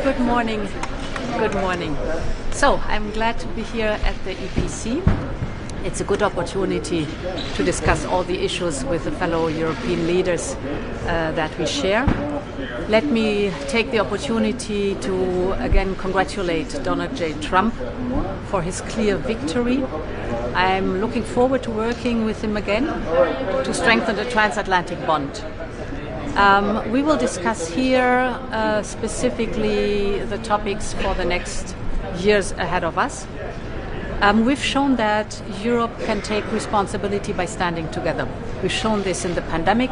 Good morning. Good morning. So, I'm glad to be here at the EPC. It's a good opportunity to discuss all the issues with the fellow European leaders that we share. Let me take the opportunity to again congratulate Donald J. Trump for his clear victory. I'm looking forward to working with him again to strengthen the transatlantic bond. We will discuss here specifically the topics for the next years ahead of us. We've shown that Europe can take responsibility by standing together. We've shown this in the pandemic.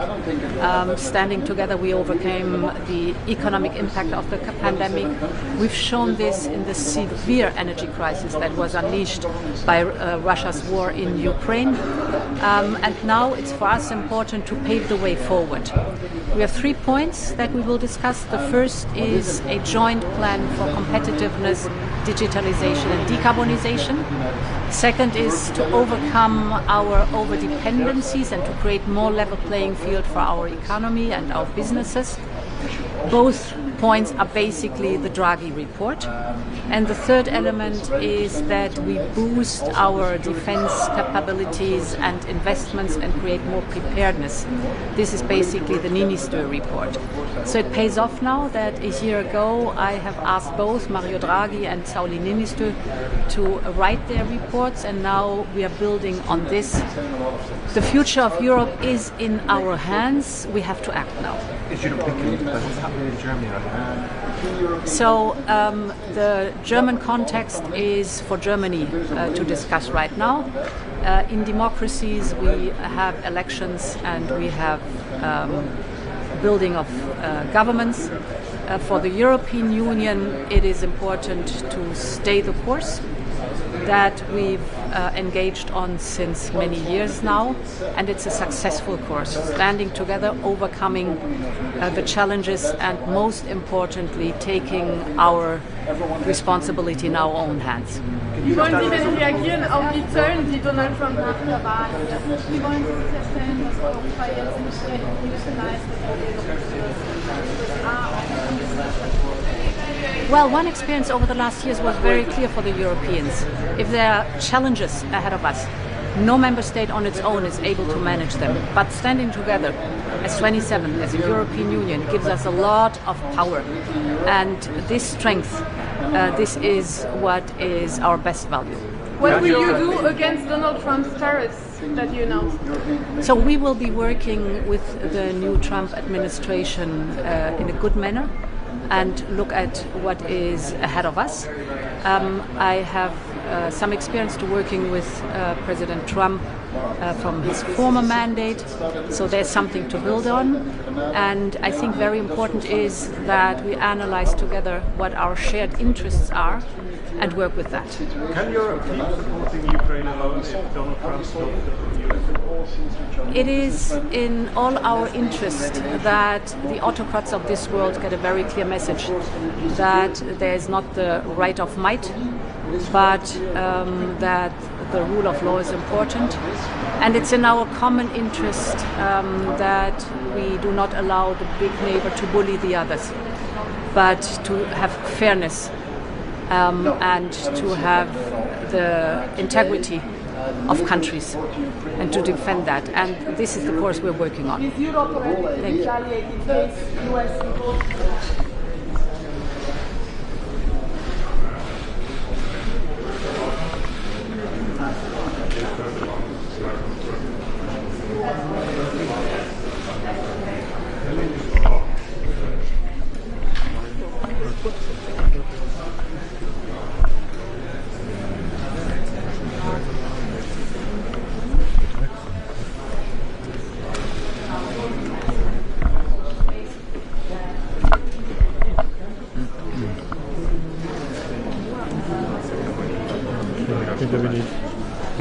Standing together, we overcame the economic impact of the pandemic. We've shown this in the severe energy crisis that was unleashed by Russia's war in Ukraine. And now it's for us important to pave the way forward. We have 3 points that we will discuss. The first is a joint plan for competitiveness, digitalization and decarbonization. Second is to overcome our overdependencies and to create more level playing field for our economy and our businesses. Both points are basically the Draghi report. And the third element is that we boost our defense capabilities and investments and create more preparedness. This is basically the Niinistö report. So it pays off now that a year ago I have asked both Mario Draghi and Sauli Niinistö to write their reports, and now we are building on this. The future of Europe is in our hands. We have to act now. Is Europe weakened? What's happening in Germany right now? So the German context is for Germany to discuss right now. In democracies we have elections and we have building of governments. For the European Union it is important to stay the course. that we've engaged on since many years now, and it's a successful course, standing together, overcoming the challenges, and most importantly taking our responsibility in our own hands. Wie wollen Sie denn reagieren auf die Zöllen, die Donald Trump nach der Wahl setzt? Wie wollen Sie sicherstellen, dass Europa jetzt nicht Hilfe leistet Well, one experience over the last years was very clear for the Europeans. If there are challenges ahead of us, no member state on its own is able to manage them. But standing together as 27, as a European Union, gives us a lot of power. And this strength, this is what is our best value. What will you do against Donald Trump's tariffs that you announced? So we will be working with the new Trump administration in a good manner and look at what is ahead of us. I have some experience to working with President Trump from his former mandate, so there's something to build on. And I think very important is that we analyze together what our shared interests are and work with that. Can Europe keep supporting Ukraine alone if Donald Trump's not the US? It is in all our interest that the autocrats of this world get a very clear message that there is not the right of might, but that the rule of law is important. And it's in our common interest that we do not allow the big neighbor to bully the others, but to have fairness and to have the integrity of countries and to defend that. And this is the course we're working on. Is Europe already retaliating against US?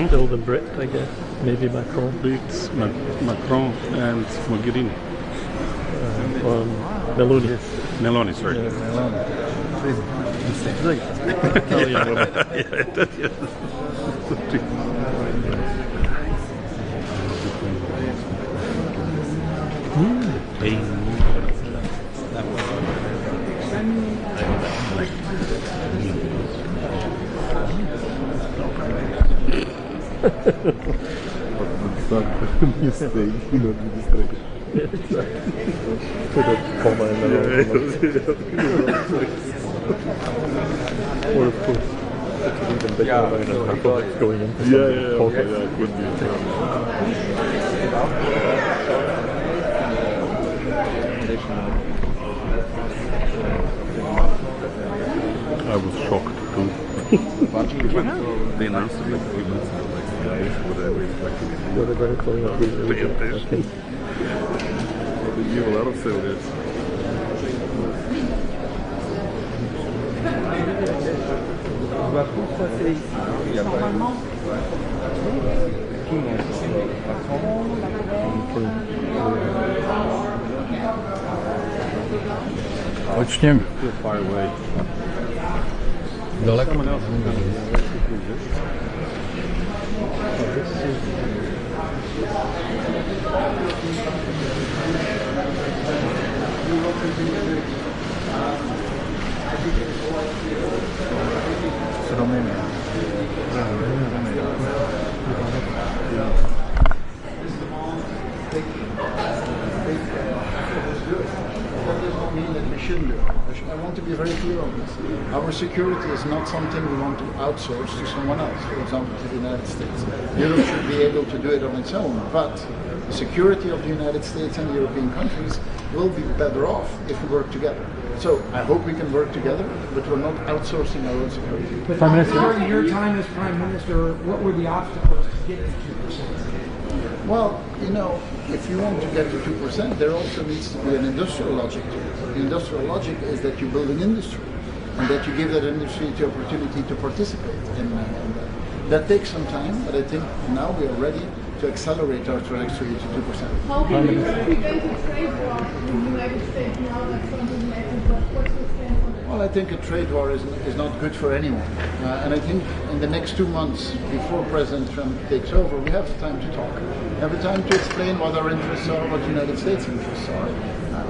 Still the Brit, I guess. Maybe Macron. Brits, Macron and Mogherini. Meloni. Yes. Meloni, sorry. Yeah, Meloni. Italian woman. Mistake, not mistake. Put a comma in there. Or put an even bigger line and have going into something. Yeah, it could be. I was shocked too. They announced it like 3 months ago, whatever, So they're very clear that we pay attention. They give a lot of failures. Počněm. You're far away. Daleko. We shouldn't do it. I want to be very clear on this. Our security is not something we want to outsource to someone else, for example to the United States. Europe should be able to do it on its own, but the security of the United States and European countries will be better off if we work together. So I hope we can work together, but we're not outsourcing our own security. But during your time as Prime Minister, what were the obstacles to get to 2%? Well, you know, if you want to get to 2%, there also needs to be an industrial logic to it. The industrial logic is that you build an industry and that you give that industry the opportunity to participate in that. That takes some time, but I think now we are ready to accelerate our trajectory to 2%. How can we prevent a trade war in the United States now that's going to be enacted? What's the stand on that? Well, I think a trade war is not good for anyone. And I think in the next 2 months, before President Trump takes over, we have the time to talk. We have the time to explain what our interests are, what the United States' interests are.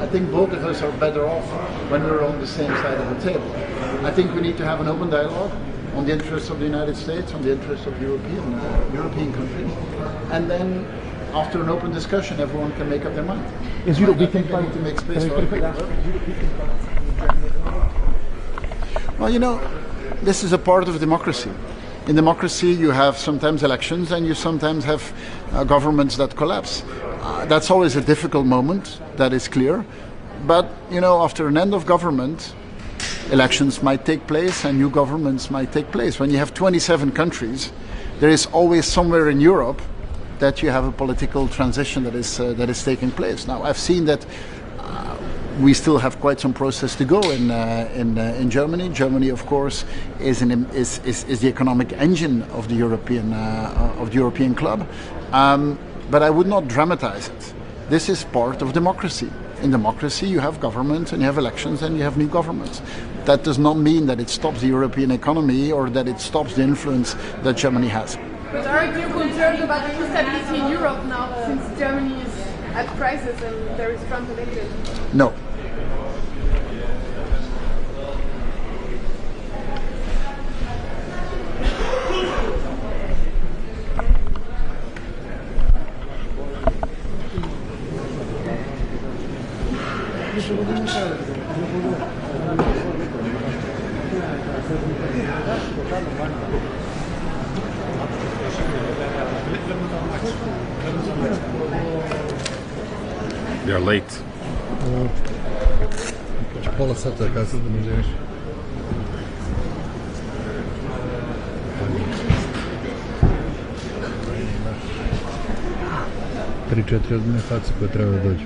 I think both of us are better off when we're on the same side of the table. I think we need to have an open dialogue on the interests of the United States, on the interests of European countries. And then, after an open discussion, everyone can make up their mind. Is Europe I think we need to make space for Well, you know, this is a part of democracy. In democracy, you have sometimes elections and you sometimes have governments that collapse. That's always a difficult moment, that is clear. But, you know, after an end of government, elections might take place and new governments might take place. When you have 27 countries, there is always somewhere in Europe that you have a political transition that is taking place. Now, I've seen that we still have quite some process to go in Germany. Germany, of course, is the economic engine of the European club. But I would not dramatize it. This is part of democracy. In democracy, you have governments and you have elections and you have new governments. That does not mean that it stops the European economy or that it stops the influence that Germany has. But aren't you concerned about the instability in Europe now, since Germany is at crisis and there is Trump elected? No. We are late. Pola sata kasnije da možeš. 3-4 odmene faci koje treba da dođu.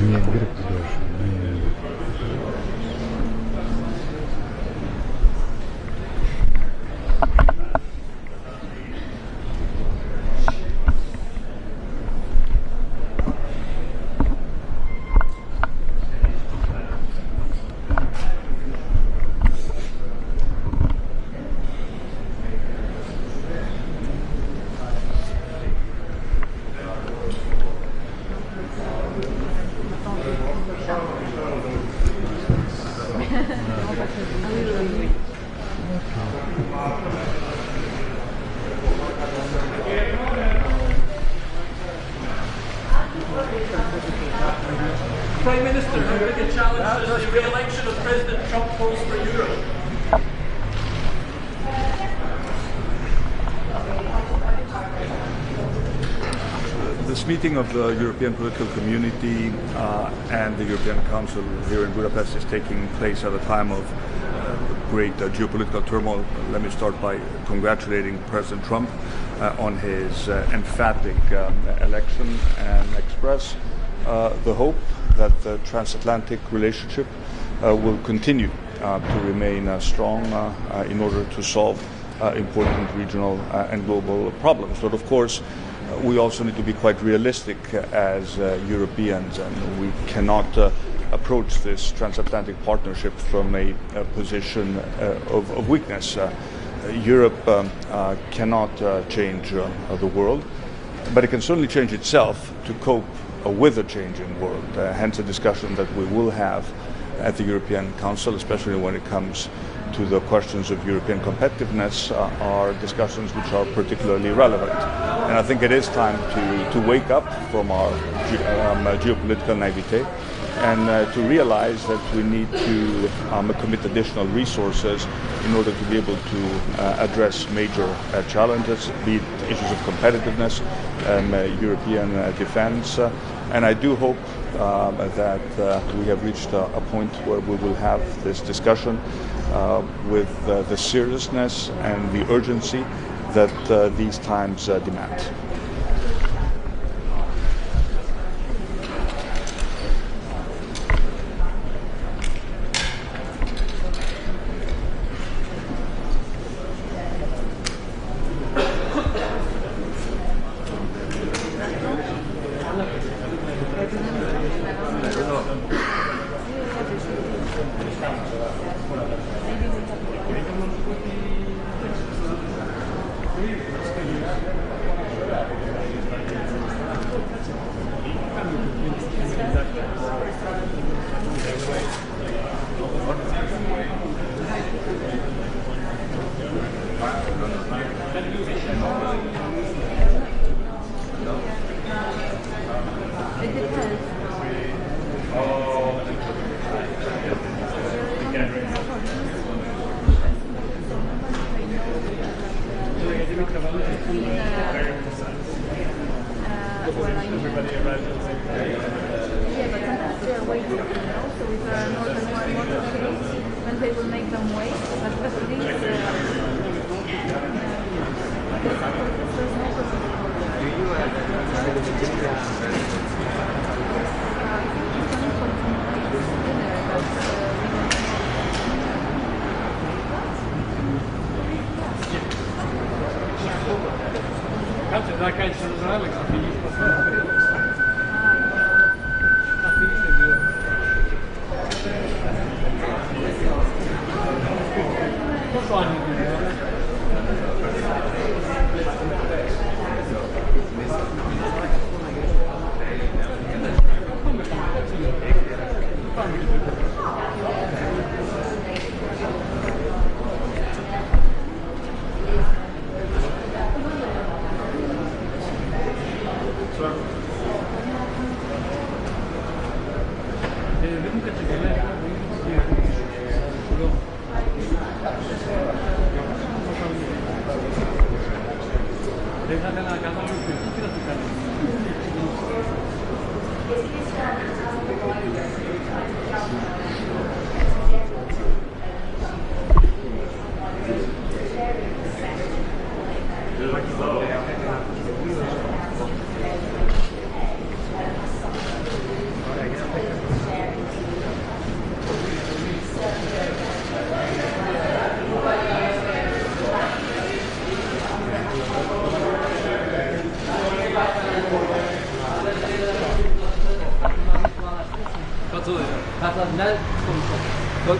Nije Grk došao. Prime Minister, how big a challenge does the re-election of President Trump pose for Europe? This meeting of the European political community and the European Council here in Budapest is taking place at a time of great geopolitical turmoil. Let me start by congratulating President Trump on his emphatic election and express the hope that the transatlantic relationship will continue to remain strong in order to solve important regional and global problems. But of course, we also need to be quite realistic as Europeans, and we cannot approach this transatlantic partnership from a position of weakness. Europe cannot change the world, but it can certainly change itself to cope with a changing world. Hence a discussion that we will have at the European Council, especially when it comes to the questions of European competitiveness, are discussions which are particularly relevant. And I think it is time to wake up from our geopolitical naivete and to realize that we need to commit additional resources in order to be able to address major challenges, be it issues of competitiveness, European defense. And I do hope that we have reached a point where we will have this discussion with the seriousness and the urgency that these times demand.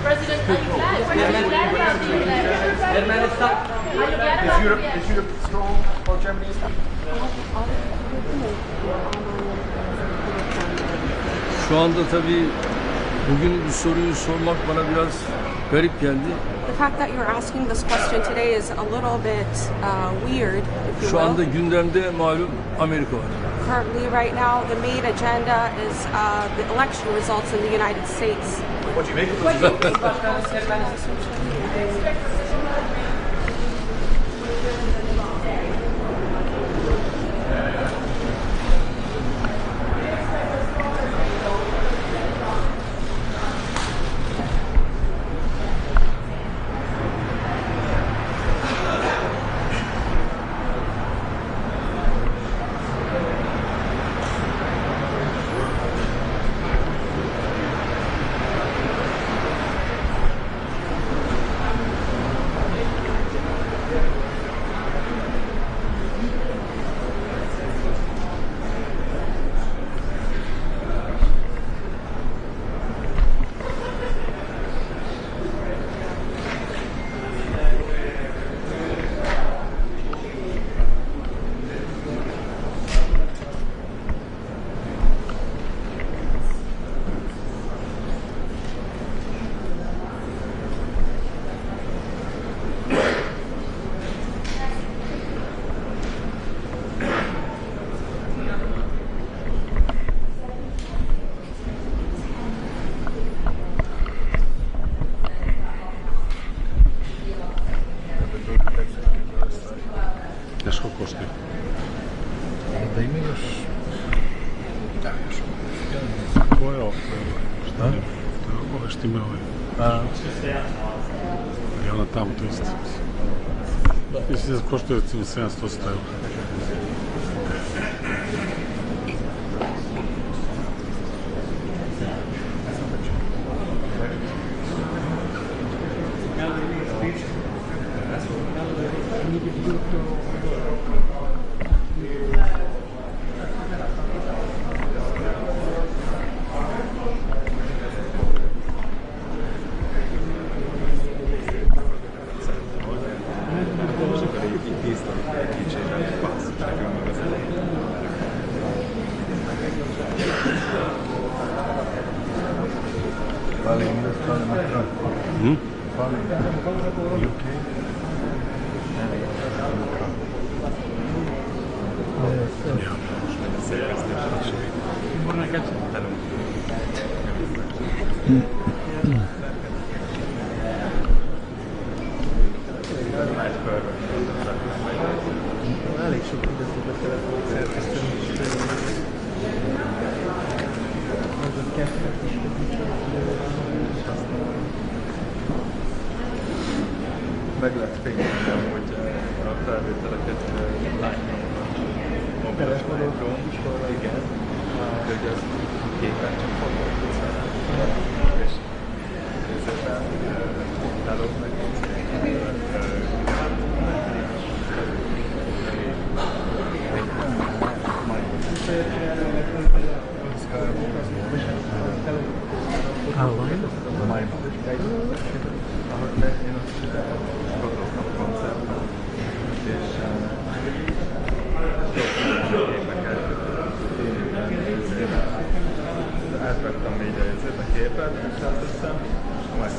President, are you glad? Is Europe strong or Germany is strong? Şu anda tabii bugün bu soruyu sormak bana biraz garip geldi. The fact that you're asking this question today is a little bit weird, if you Şu anda will. gündemde malum Amerika var. Currently, right now, the main agenda is the election results in the United States. What do you make of Da ima još... Da, još. Ko je ovo? Šta? To je ove štime ove. I ona tamo to isto. Mislim da koštuje recimo 700 €. Isto, Elég sok időt kellett szerkeszteni, és ez a kettőt is meg lehet fényelni, hogy a felvételeket mobilos májukról. Igen, hogy az képen csak fotót és szépen tálok meg. Átvettem még a képet, és átveszem, és majd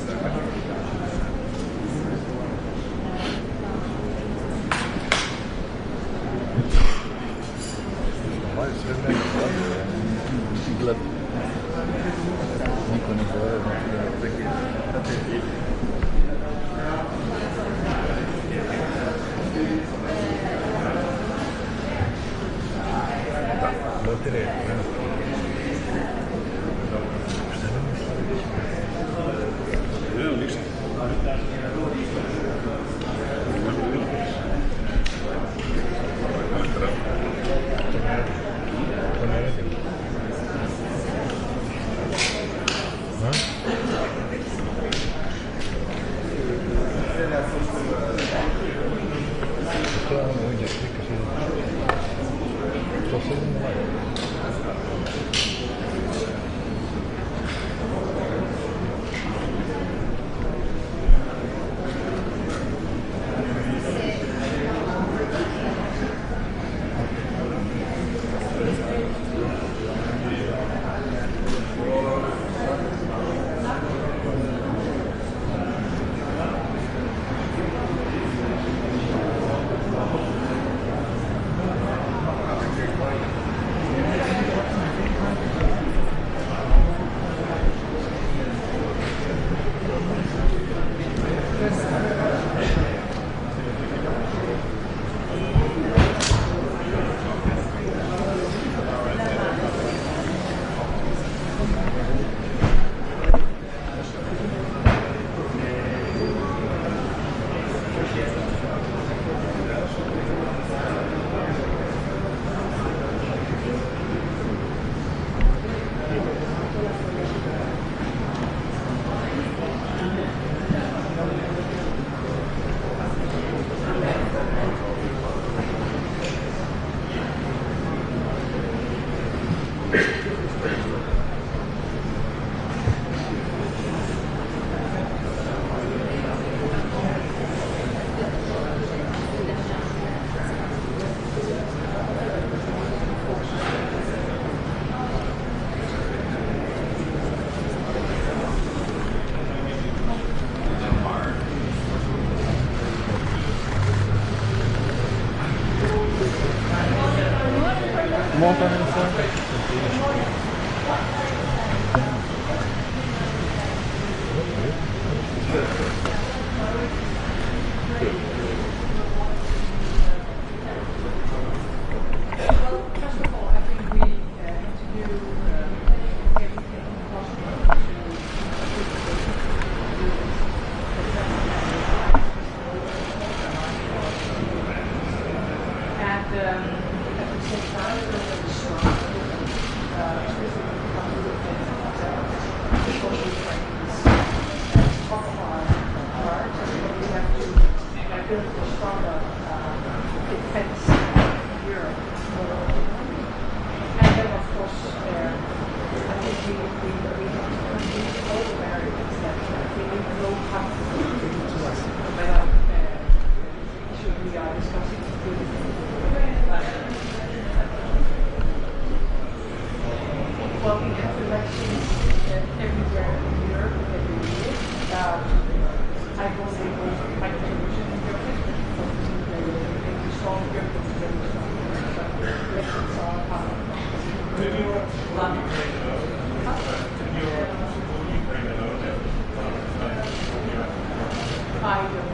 I will say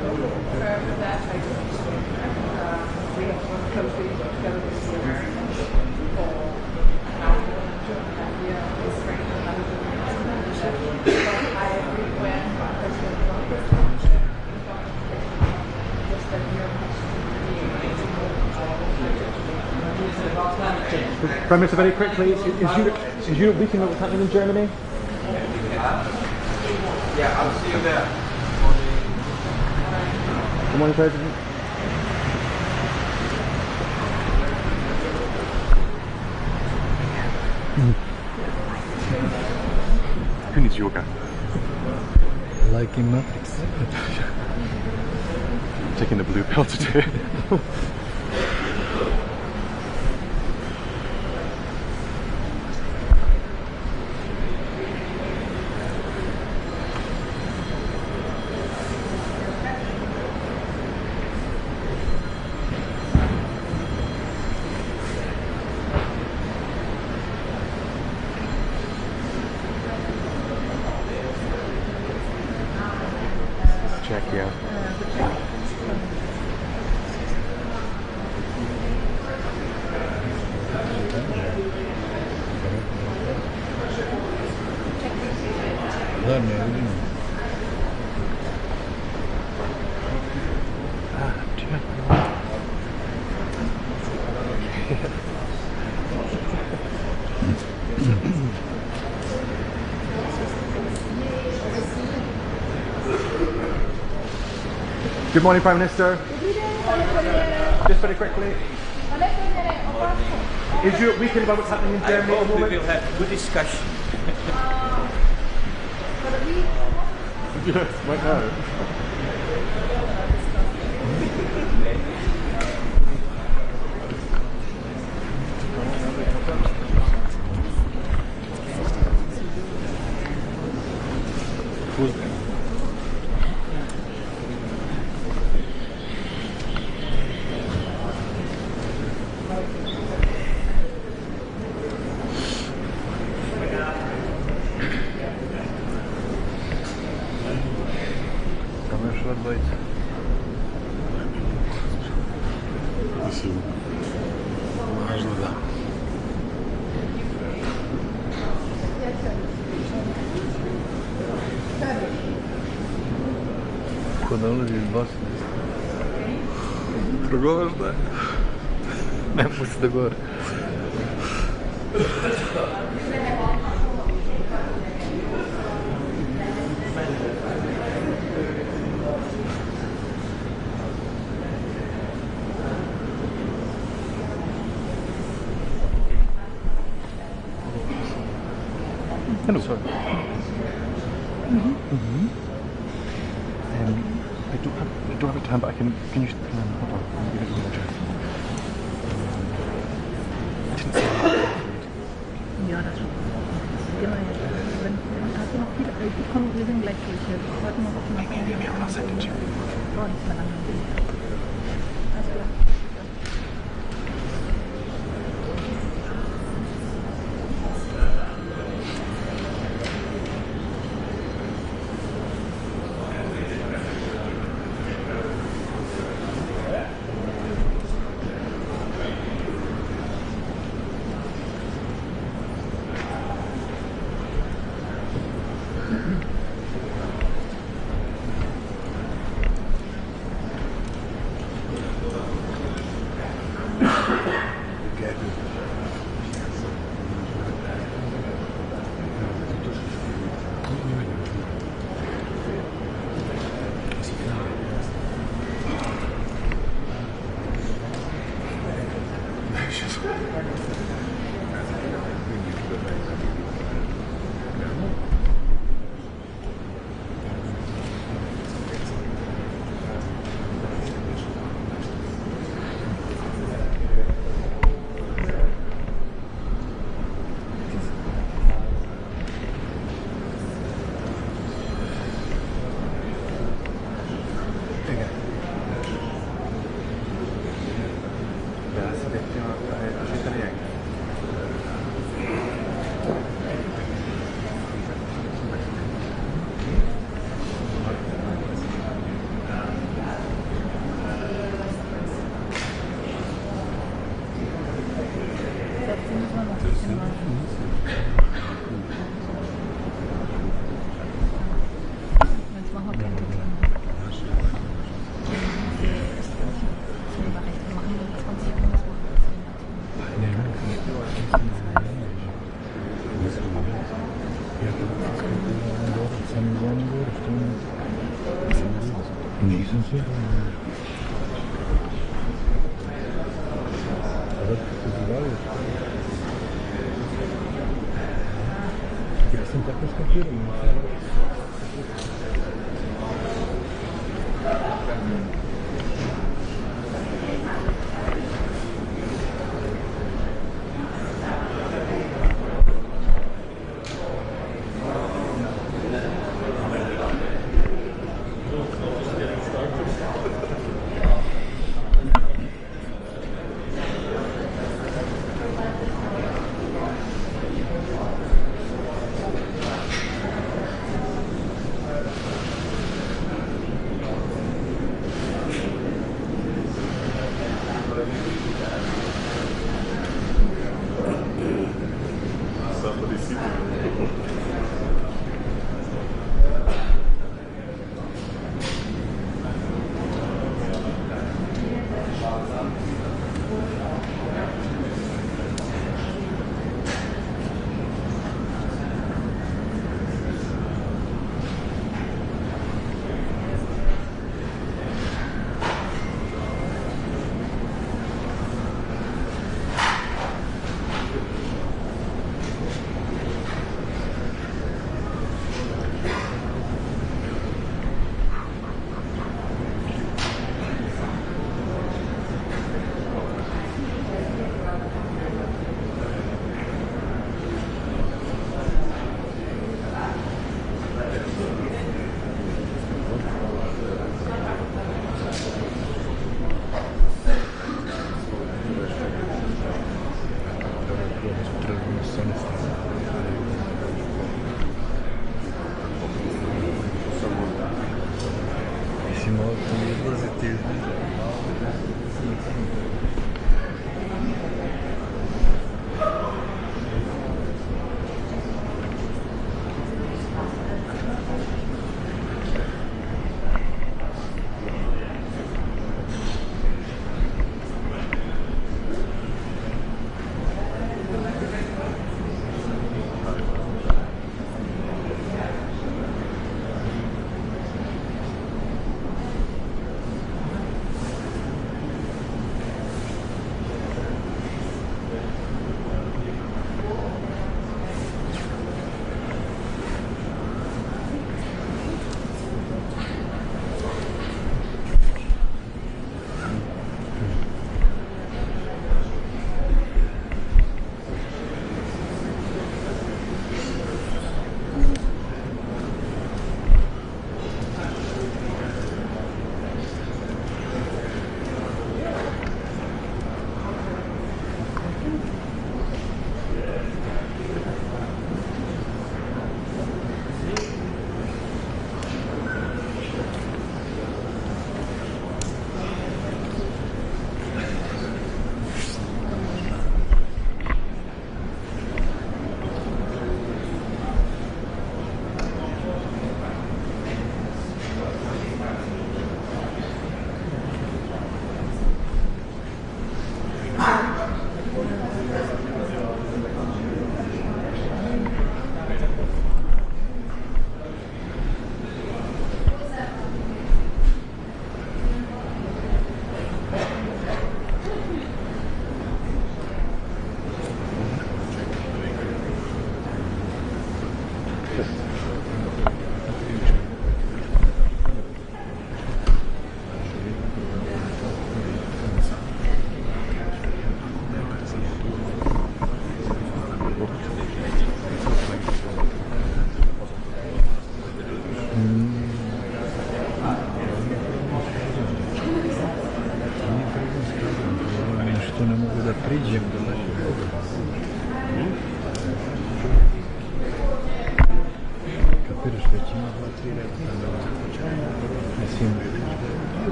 for that. We have worked closely together with the for I agree when President Trump Prime Minister, very quickly, is Europe weakening what's happening in Germany? Yeah, I'll see you there. Good morning, President. Who needs yoga? Like in Matrix. Taking the blue pill today. Czechia. Good morning, Prime Minister. Just very quickly. Is Europe weakening about what's happening in Germany at the moment? We will have good discussion. Yes, right now. Mislim, važno da. Ko da ulazi iz Bosne. Progovaš da je? Ne pusti da govori. Hello. Sorry. I don't have a time, but can you hold on? I'm gonna go check. I didn't say that. Ja, das schon. Genau, wenn hast du noch viel, die kommen, wir sind gleich durch. Wir warten noch auf die Maybe I'll send it to you. Oh, nicht mehr lange. Alles klar. Nisam siguran. A zato što se zabavio? Ja sam tako skapirao.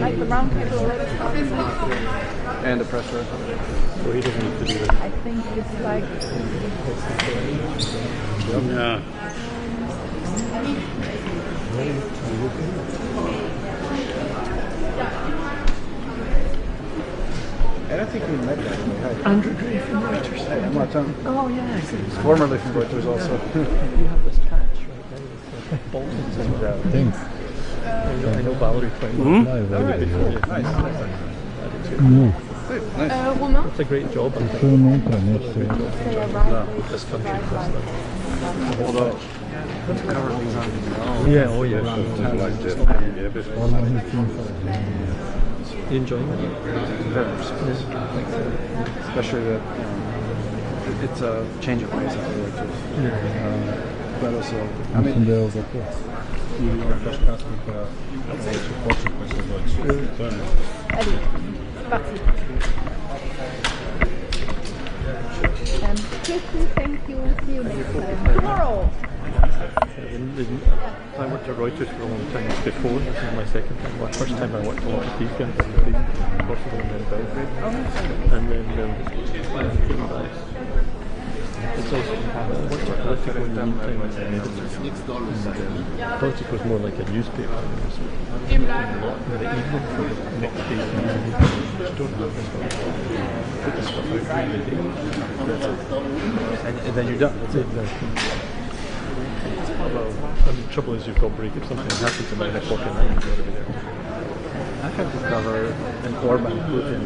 Like the round table. And the pressure. So he doesn't need to do that. I think it's like. Yeah. And I think we met that. Andrew Gray from Reuters. Oh, yeah. Formerly from Reuters also. You have this patch right there with Bolton's and Thanks. I know Valerie quite well. No. It's a great job. It's so non-tra, This country. Yeah, oh yeah. You enjoying it? Very much so. Especially that it's a change of pace after Reuters. But also, I mean, Thank you. See you next time. Tomorrow. I worked at Reuters for a long time before. This is my second time. My first time I worked a lot of weekends in Portugal and then Belgrade. And then it's also I worked at Politico in the meantime as an editor. Politico was more like a newspaper. It was a lot in the evening for the next day's news. You don't have this one. Put the stuff out during the day. and then you're done. That's it. Well, the trouble is you've got break. If something happens at 9 o'clock at night, you've got to be there. I had to cover an Orban Putin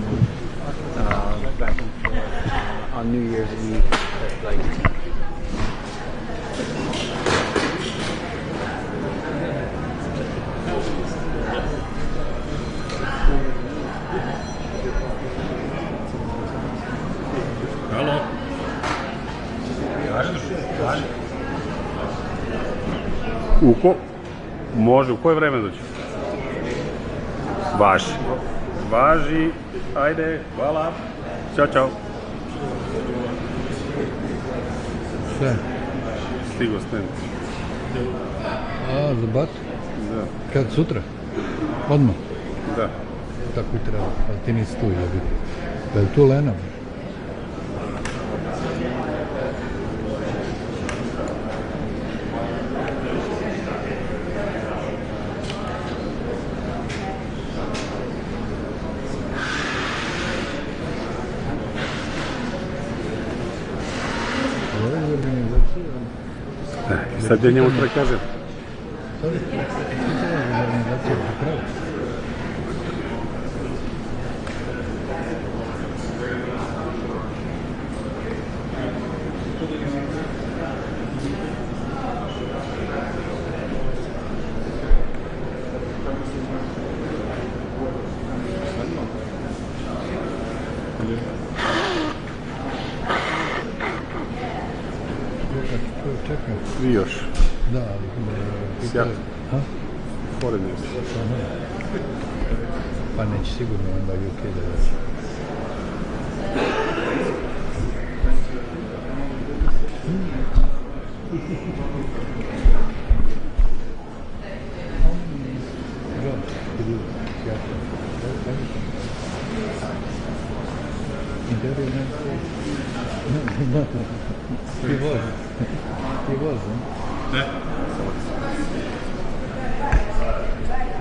back on New Year's Eve at like Hello. Može, u koje vreme doći? Važi. Važi, ajde, hvala. Ćao, čao. Sve. Stigo stent. A, za bat? Da. Kad, sutra? Odmah? Da. Tako i treba, ali ti nisi tu, ja vidim. Da je tu Lena? Sad ja njemu treba kažem. Vi još. Da, sjajno. Ha? Pored njih. Pa neće sigurno onda UK da dođe. He was, Ne.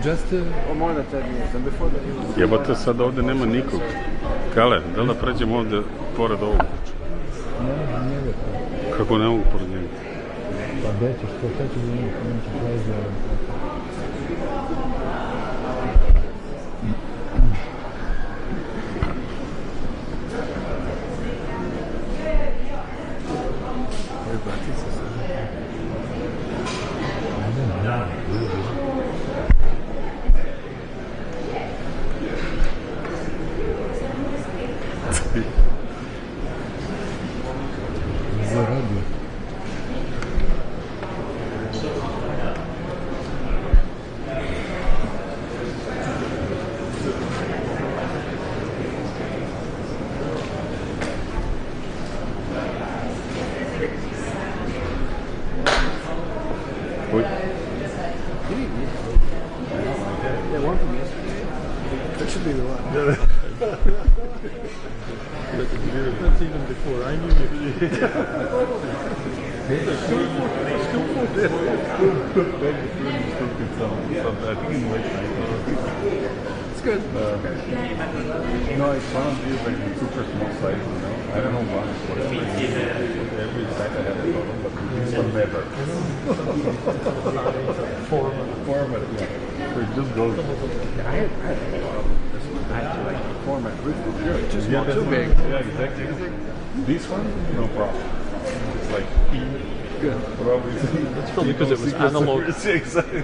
Just more than 10 years, and before that he was... Jebate, sad ovdje nema nikog. Kale, da li da pređemo ovdje pored ovog? Ne, njega to. Kako ne mogu pored njega? Pa gdje ćeš, to sad ću njega, neću prelazi. Yeah, one from yesterday. That should be the one. That's even before I knew you. It's good. No, it's one of these like super small size, you know. I don't know why. Every site I have a problem, but this one never. Format, yeah. So it just goes. I had to like format Rutte. Just not too big. Yeah, exactly. This one, no problem. It's like good. Probably. That's probably because it was analog. Exactly.